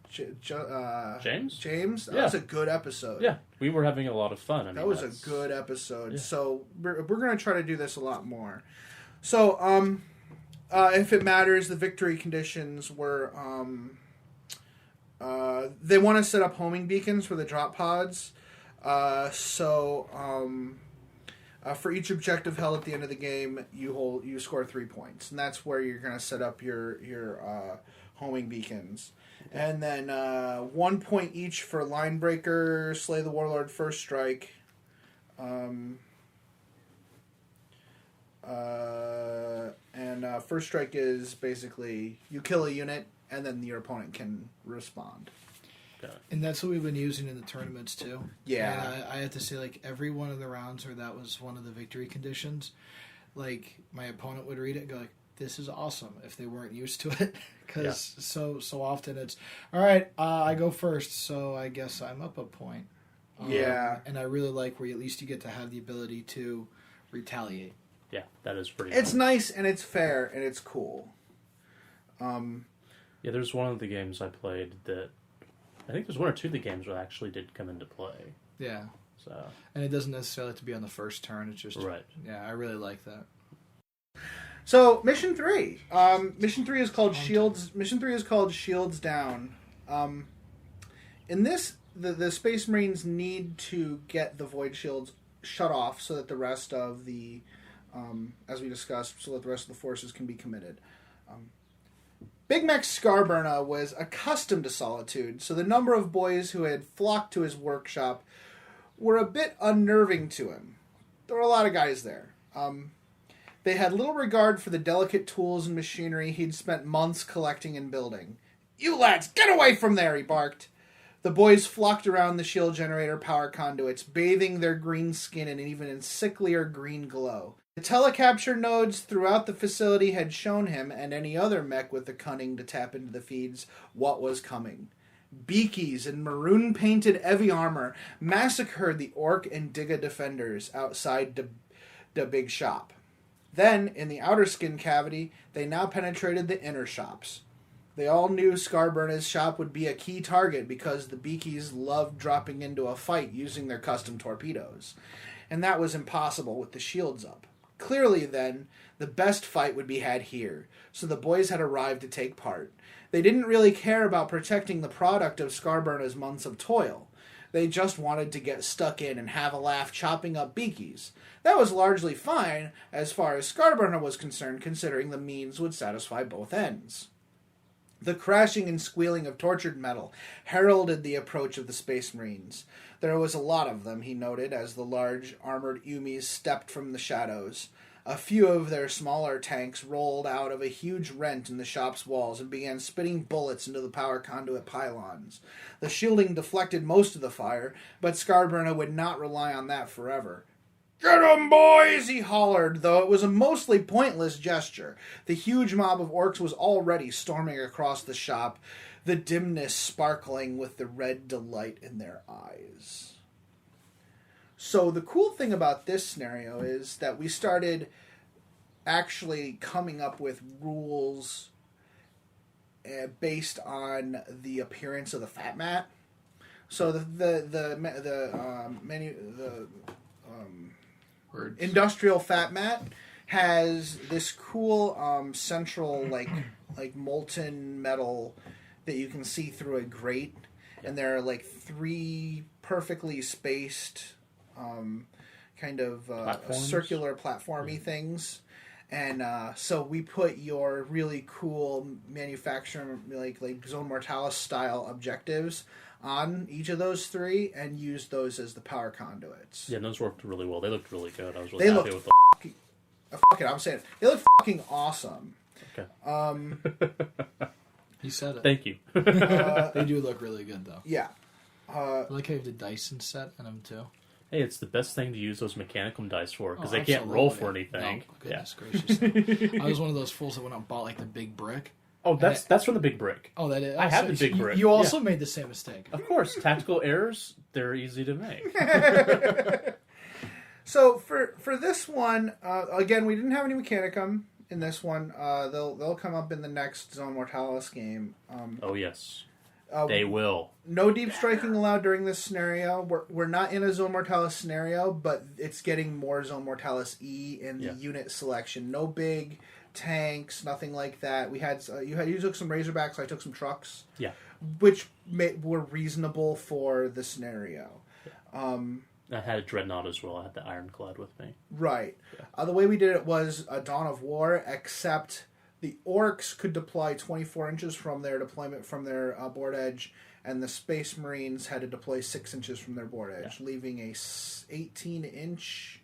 James? James? That was a good episode. Yeah, we were having a lot of fun. That was a good episode. Yeah. So we're going to try to do this a lot more. So if it matters, the victory conditions were they want to set up homing beacons for the drop pods. For each objective held at the end of the game, you score 3 points, and that's where you're going to set up your homing beacons. And then 1 point each for line breaker, slay the warlord, first strike. First strike is basically you kill a unit, and then your opponent can respond. And that's what we've been using in the tournaments too. Yeah. And I have to say, every one of the rounds where that was one of the victory conditions, my opponent would read it and go this is awesome, if they weren't used to it. Because so often it's, all right, I go first, so I guess I'm up a point. And I really like where at least you get to have the ability to retaliate. Yeah, that is pretty It's cool. nice, and it's fair, and it's cool. Yeah, there's one of the games I played that I think there's 1 or 2 of the games that actually did come into play. Yeah. So. And it doesn't necessarily have to be on the first turn. It's just right. Yeah, I really like that. So mission 3. Mission 3 is called Shields. Mission 3 is called Shields Down. In this, the Space Marines need to get the Void Shields shut off so that the rest of the, as we discussed, so that the rest of the forces can be committed. Big Mech Scarburna was accustomed to solitude, so the number of boys who had flocked to his workshop were a bit unnerving to him. There were a lot of guys there. They had little regard for the delicate tools and machinery he'd spent months collecting and building. "You lads, get away from there," he barked. The boys flocked around the shield generator power conduits, bathing their green skin in an even sicklier green glow. The telecapture nodes throughout the facility had shown him, and any other mech with the cunning to tap into the feeds, what was coming. Beakies in maroon-painted heavy armor massacred the Ork and Digga defenders outside the big shop. Then, in the outer skin cavity, they now penetrated the inner shops. They all knew Scarburna's shop would be a key target because the Beakies loved dropping into a fight using their custom torpedoes. And that was impossible with the shields up. Clearly, then, the best fight would be had here, so the boys had arrived to take part. They didn't really care about protecting the product of Scarburna's months of toil. They just wanted to get stuck in and have a laugh chopping up beakies. That was largely fine as far as Scarburner was concerned, considering the means would satisfy both ends. The crashing and squealing of tortured metal heralded the approach of the Space Marines. There was a lot of them, he noted, as the large armored Umis stepped from the shadows. A few of their smaller tanks rolled out of a huge rent in the shop's walls and began spitting bullets into the power conduit pylons. The shielding deflected most of the fire, but Scarburner would not rely on that forever. "Get 'em, boys!" he hollered, though it was a mostly pointless gesture. The huge mob of orcs was already storming across the shop, the dimness sparkling with the red delight in their eyes. So the cool thing about this scenario is that we started actually coming up with rules based on the appearance of the fat mat. So the industrial fat mat has this cool central like molten metal that you can see through a grate, and there are like 3 perfectly spaced kind of circular platformy things, and so we put your really cool manufacturer like Zone Mortalis style objectives on each of those 3 and used those as the power conduits. Yeah, those worked really well. They looked really good. I was really happy with them. Fuck it, I'm saying it. They look fucking awesome. Okay. He said it. Thank you. They do look really good, though. Yeah. I like how you have the Dyson set in them, too. Hey, it's the best thing to use those Mechanicum dice for, because they absolutely. can't roll for anything. No, goodness gracious. I was one of those fools that went out and bought like the big brick. Oh, that's from the big brick. Oh, that is. I have the big brick. You also made the same mistake. Of course, tactical errors, they're easy to make. So for this one, again, we didn't have any Mechanicum in this one. They'll come up in the next Zone Mortalis game. Oh yes, they will. No deep striking allowed during this scenario. We're not in a Zone Mortalis scenario, but it's getting more Zone Mortalis E in the unit selection. No big tanks, nothing like that. You took some Razorbacks, I took some trucks. Yeah, which were reasonable for the scenario. I had a Dreadnought as well. I had the Ironclad with me. Right. The way we did it was a Dawn of War, except the Orks could deploy 24 inches from their deployment from their board edge, and the Space Marines had to deploy 6 inches from their board edge, leaving a 12-inch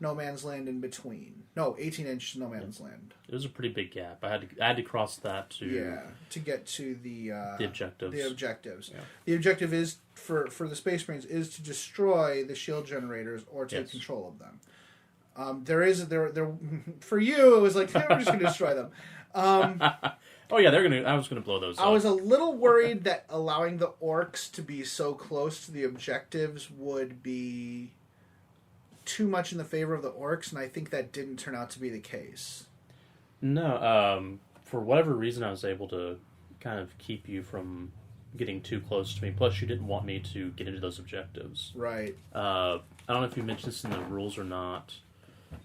no man's land in between. No, 18-inch no man's land. It was a pretty big gap. I had to cross that to get to the objectives. The objectives. Yeah. The objective is for the Space Marines is to destroy the shield generators or take control of them. There for you it was like we're just going to destroy them. Oh yeah, I was gonna blow those up. I was a little worried that allowing the Orks to be so close to the objectives would be too much in the favor of the Orks, and I think that didn't turn out to be the case. No, for whatever reason, I was able to kind of keep you from getting too close to me. Plus, you didn't want me to get into those objectives. Right. I don't know if you mentioned this in the rules or not,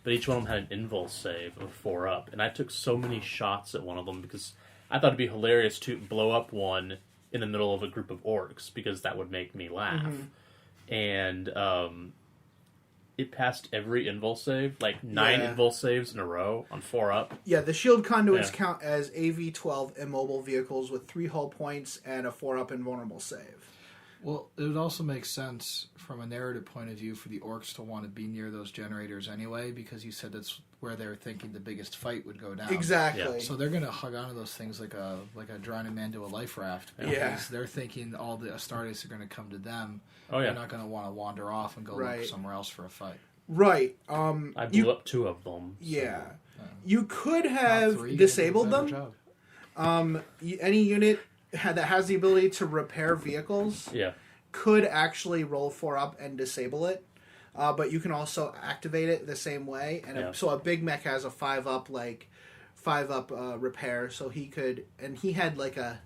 but each one of them had an invul save of 4 up, and I took so many shots at one of them because I thought it'd be hilarious to blow up one in the middle of a group of orcs, because that would make me laugh. Mm-hmm. And it passed every invul save, like 9 invul saves in a row on 4 up. Yeah, the shield conduits count as AV-12 immobile vehicles with 3 hull points and a 4 up invulnerable save. Well, it would also make sense from a narrative point of view for the Orcs to want to be near those generators anyway, because you said that's where they're thinking the biggest fight would go down. Exactly. Yeah. So they're going to hug onto those things like a drowning man to a life raft, because they're thinking all the Astartes are going to come to them. Oh yeah. They're not going to want to wander off and go look somewhere else for a fight. Right. I blew up 2 of them. Yeah. So. You could have disabled them. Any unit that has the ability to repair vehicles could actually roll 4 up and disable it. But you can also activate it the same way. And so a big mech has a 5 up repair, so he could, and he had like a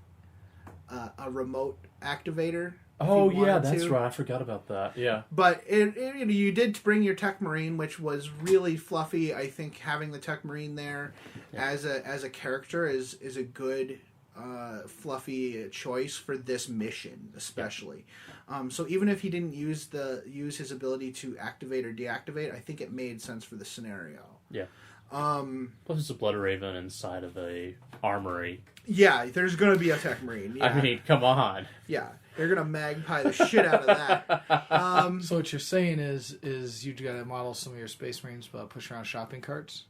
remote activator. Oh yeah, that's right. I forgot about that. Yeah. But you did bring your Tech Marine, which was really fluffy. I think having the Tech Marine there as a character is a good fluffy choice for this mission, especially. So even if he didn't use his ability to activate or deactivate, I think it made sense for the scenario. Yeah. Plus, it's a Blood Raven inside of a armory. Yeah, there's going to be a Tech Marine. Yeah. I mean, come on. Yeah, they're going to magpie the shit out of that. So what you're saying is you got to model some of your Space Marines pushing around shopping carts?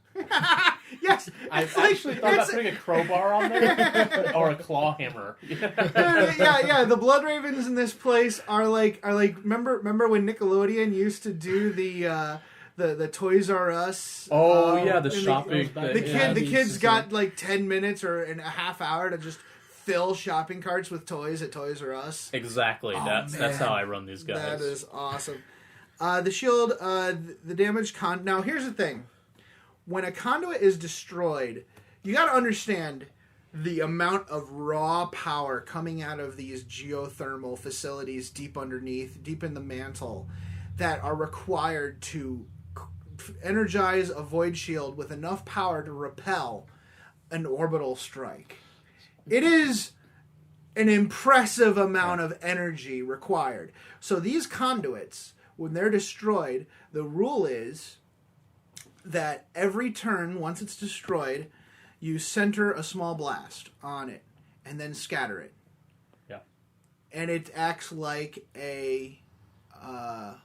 Yes, I actually thought about putting a crowbar on there or a claw hammer. yeah. The Blood Ravens in this place are like remember when Nickelodeon used to do the Toys R Us? Oh yeah, the shopping. The kids got like 10 minutes or a half hour to just fill shopping carts with toys at Toys R Us. Exactly. That's how I run these guys. That is awesome. The shield, the damage Now here's the thing. When a conduit is destroyed, you got to understand the amount of raw power coming out of these geothermal facilities deep underneath, deep in the mantle, that are required to energize a void shield with enough power to repel an orbital strike. It is an impressive amount of energy required. So these conduits, when they're destroyed, the rule is that every turn, once it's destroyed, you center a small blast on it and then scatter it. Yeah. And it acts like a a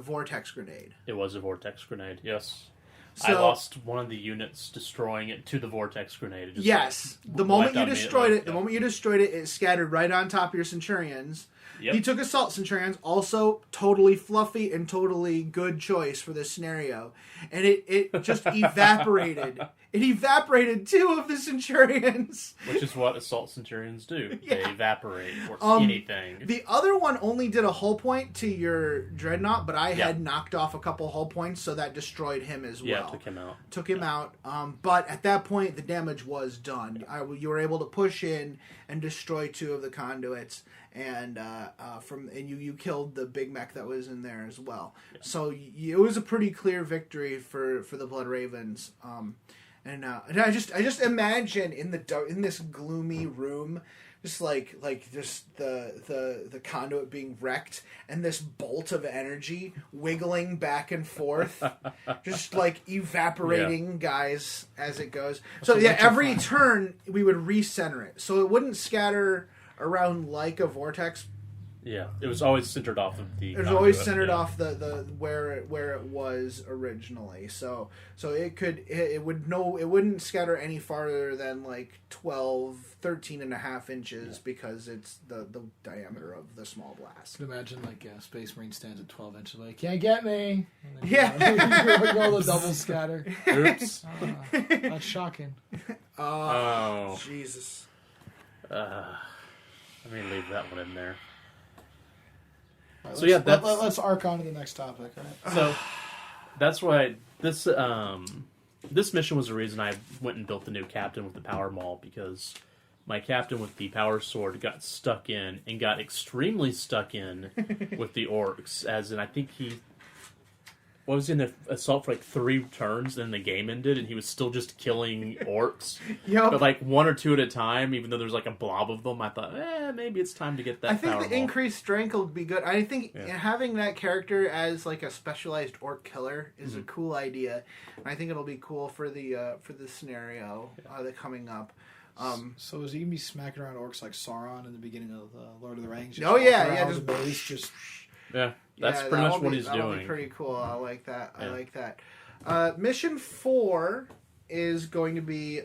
vortex grenade. It was a vortex grenade, yes. So, I lost one of the units destroying it to the vortex grenade. It just the moment you destroyed it, it scattered right on top of your Centurions. Yep. He took Assault Centurions, also totally fluffy and totally good choice for this scenario. And it just evaporated. It evaporated 2 of the Centurions. Which is what Assault Centurions do. Yeah. They evaporate or anything. The other one only did a hull point to your Dreadnought, but I had knocked off a couple hull points, so that destroyed him as well. Yeah, took him out. But at that point, the damage was done. You were able to push in and destroy 2 of the conduits. And you killed the big mech that was in there as well. Yeah. So it was a pretty clear victory for the Blood Ravens. And I just imagine in this gloomy room, just like the conduit being wrecked and this bolt of energy wiggling back and forth, just like evaporating guys as it goes. So every turn we would recenter it, so it wouldn't scatter around like a vortex. Yeah, it was always centered off of the. It was always centered off the where it was originally. So it wouldn't scatter any farther than like 13 and a half inches because it's the diameter of the small blast. I can imagine like Space Marine stands at 12 inches, like can't get me. Go the double scatter. Oops, that's shocking. Oh Jesus. Let me leave that one in there. Right, so let's arc on to the next topic. Right? So that's why this mission was the reason I went and built the new captain with the power maul, because my captain with the power sword got stuck in and got extremely stuck in with the orcs. As in, I think he was in the assault for like 3 turns, then the game ended, and he was still just killing orcs. Yep. But like 1 or 2 at a time, even though there's like a blob of them. I thought, maybe it's time to get that. I think power the maul. Increased strength will be good. I think having that character as like a specialized orc killer is a cool idea. And I think it'll be cool for the scenario that's coming up. So is he gonna be smacking around orcs like Sauron in the beginning of Lord of the Rings? Just Yeah, that's pretty much what he's doing. That'll be pretty cool. I like that. Yeah. I like that. Mission 4 is going to be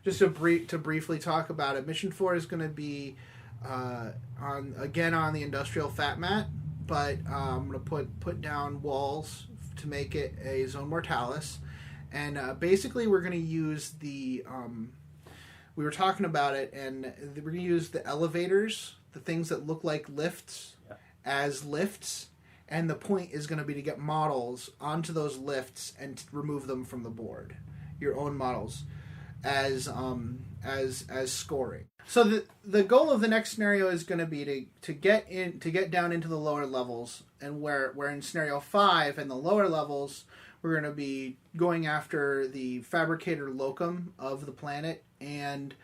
just to briefly talk about it. Mission 4 is going to be on the industrial fat mat, but I'm going to put down walls to make it a zone mortalis, and basically we're going to use the. We were talking about it, and we're going to use the elevators, the things that look like lifts, as lifts, and the point is going to be to get models onto those lifts and remove them from the board, your own models, as scoring. So the goal of the next scenario is going to be to get down into the lower levels, and where in scenario 5 and the lower levels we're going to be going after the fabricator locum of the planet and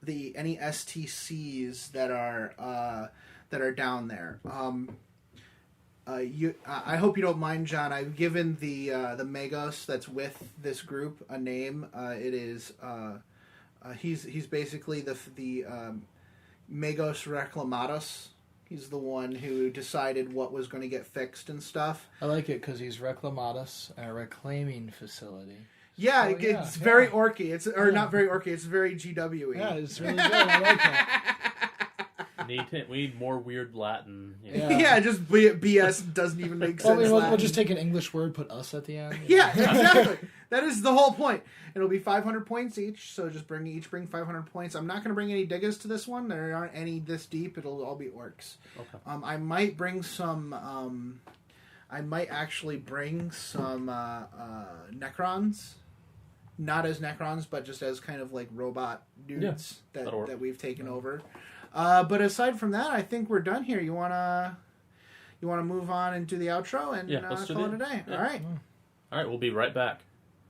any STCs that are down there. I hope you don't mind, John. I've given the Magos that's with this group a name. It is he's basically the Magos Reclamados. He's the one who decided what was going to get fixed and stuff. I like it because he's Reclamados, a reclaiming facility. Yeah, So, it's very orky. It's not very orky. It's very GWE. Yeah, it's really good. I like that. We need more weird Latin. Yeah, just BS doesn't even make sense. We'll just take an English word, put us at the end. Yeah, exactly. That is the whole point. It'll be 500 points each, so just bring 500 points. I'm not going to bring any Diggas to this one. There aren't any this deep. It'll all be Orks. Okay. I might bring some. I might actually bring some Necrons. Not as Necrons, but just as kind of like robot dudes that we've taken over. But aside from that, I think we're done here. You wanna move on and do the outro and let's call it a day. Yeah. All right. All right, we'll be right back.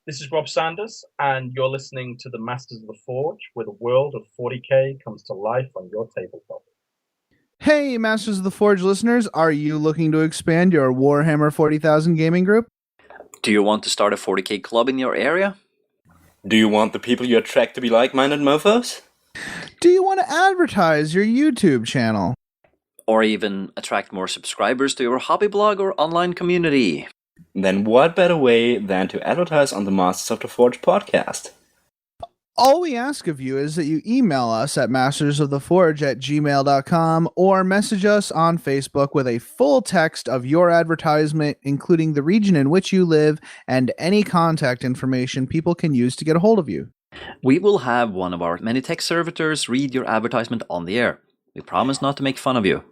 This is Rob Sanders, and you're listening to the Masters of the Forge, where the world of 40k comes to life on your tabletop. Hey, Masters of the Forge listeners, are you looking to expand your Warhammer 40,000 gaming group? Do you want to start a 40k club in your area? Do you want the people you attract to be like-minded mofos? Do you want to advertise your YouTube channel? Or even attract more subscribers to your hobby blog or online community? Then what better way than to advertise on the Masters of the Forge podcast? All we ask of you is that you email us at mastersoftheforge@gmail.com or message us on Facebook with a full text of your advertisement, including the region in which you live and any contact information people can use to get a hold of you. We will have one of our many tech servitors read your advertisement on the air. We promise not to make fun of you.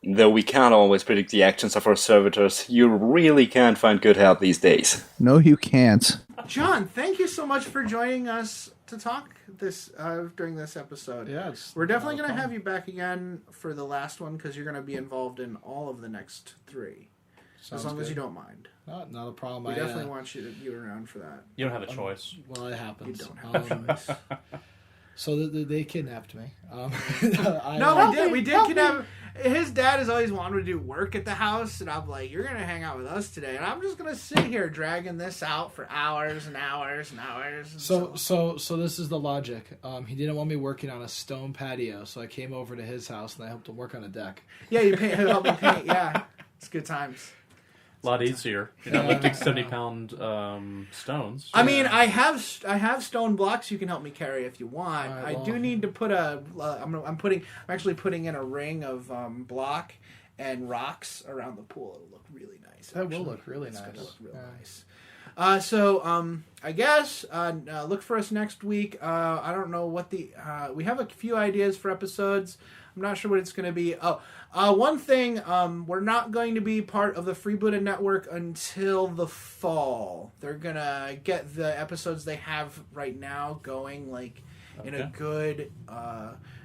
Though we can't always predict the actions of our servitors, you really can't find good help these days. No, you can't. John, thank you so much for joining us to talk during this episode. Yeah, we're definitely going to have you back again for the last one because you're going to be involved in all of the next 3. Sounds as long as good. you don't mind. Not a problem. We definitely want you around for that. You don't have a choice. Well, it happens. You don't have a choice. So they kidnapped me. We did kidnap. His dad has always wanted to do work at the house, and I'm like, you're going to hang out with us today, and I'm just going to sit here dragging this out for hours and hours and hours. And so this is the logic. He didn't want me working on a stone patio, so I came over to his house and I helped him work on a deck. Yeah, you helped me paint. Yeah, it's good times. A lot easier. You're not lifting 70-pound stones. I mean, I have stone blocks you can help me carry if you want. Right, I do need to put I'm actually putting in a ring of block and rocks around the pool. It'll look really nice. That will look really nice. It's gonna look real nice. So I guess look for us next week. I don't know what we have a few ideas for episodes. I'm not sure what it's going to be. One thing, we're not going to be part of the Freebooter Network until the fall. They're going to get the episodes they have right now going in a good,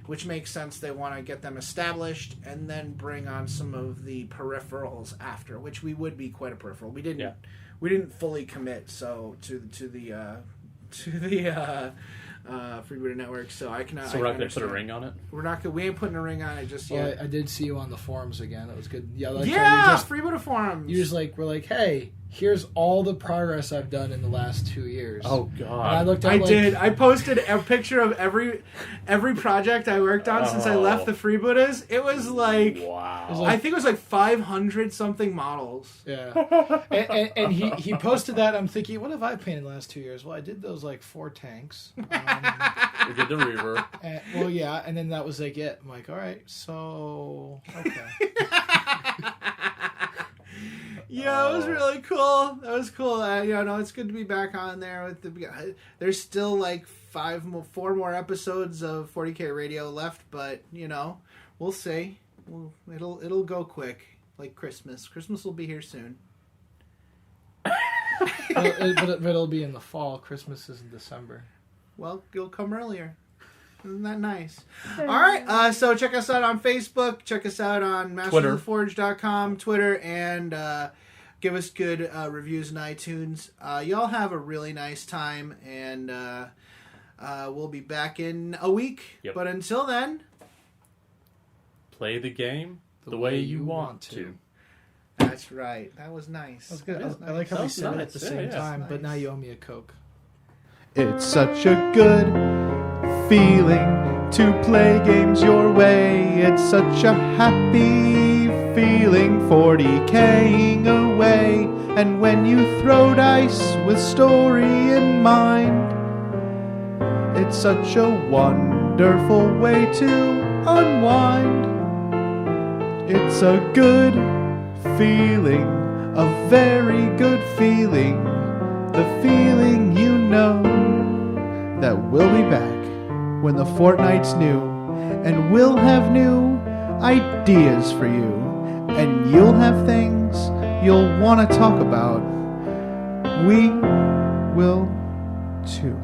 which makes sense. They want to get them established and then bring on some of the peripherals after, which we would be quite a peripheral. We didn't fully commit to the Freebooter Network, so I cannot. So we're not going to put a ring on it? We ain't putting a ring on it just yet. I did see you on the forums again. That was good. Yeah, Freebooter forums. You just we're like, hey, here's all the progress I've done in the last 2 years. Oh God! And I looked at I posted a picture of every project I worked on since I left the Freebooters. It was wow. I think it was 500 something models. Yeah, and he posted that. I'm thinking, what have I painted the last 2 years? Well, I did those 4 tanks. We did the Reaver. And then that was it. I'm like, all right, so okay. Yeah, it was really cool. That was cool. It's good to be back on there with there's still 4 more episodes of 40K Radio left, but we'll see. It'll go quick, like Christmas. Christmas will be here soon. but it'll be in the fall. Christmas is in December. Well, you'll come earlier. Isn't that nice? All right. So check us out on Facebook. Check us out on mastersoftheforge.com, Twitter, and give us good reviews on iTunes. Y'all have a really nice time, and We'll be back in a week. Yep. But until then, play the game the way you want to. That's right. That was nice. That's good. That was I like how That we was said it nice. at the Yeah, same yeah. time, but Nice. now you owe me a Coke. It's such a good feeling to play games your way. It's such a happy feeling 40K'ing away. And when you throw dice with story in mind, it's such a wonderful way to unwind. It's a good feeling, a very good feeling, the feeling you know that we'll be back when the fortnight's new, and we'll have new ideas for you, and you'll have things you'll want to talk about. We will too.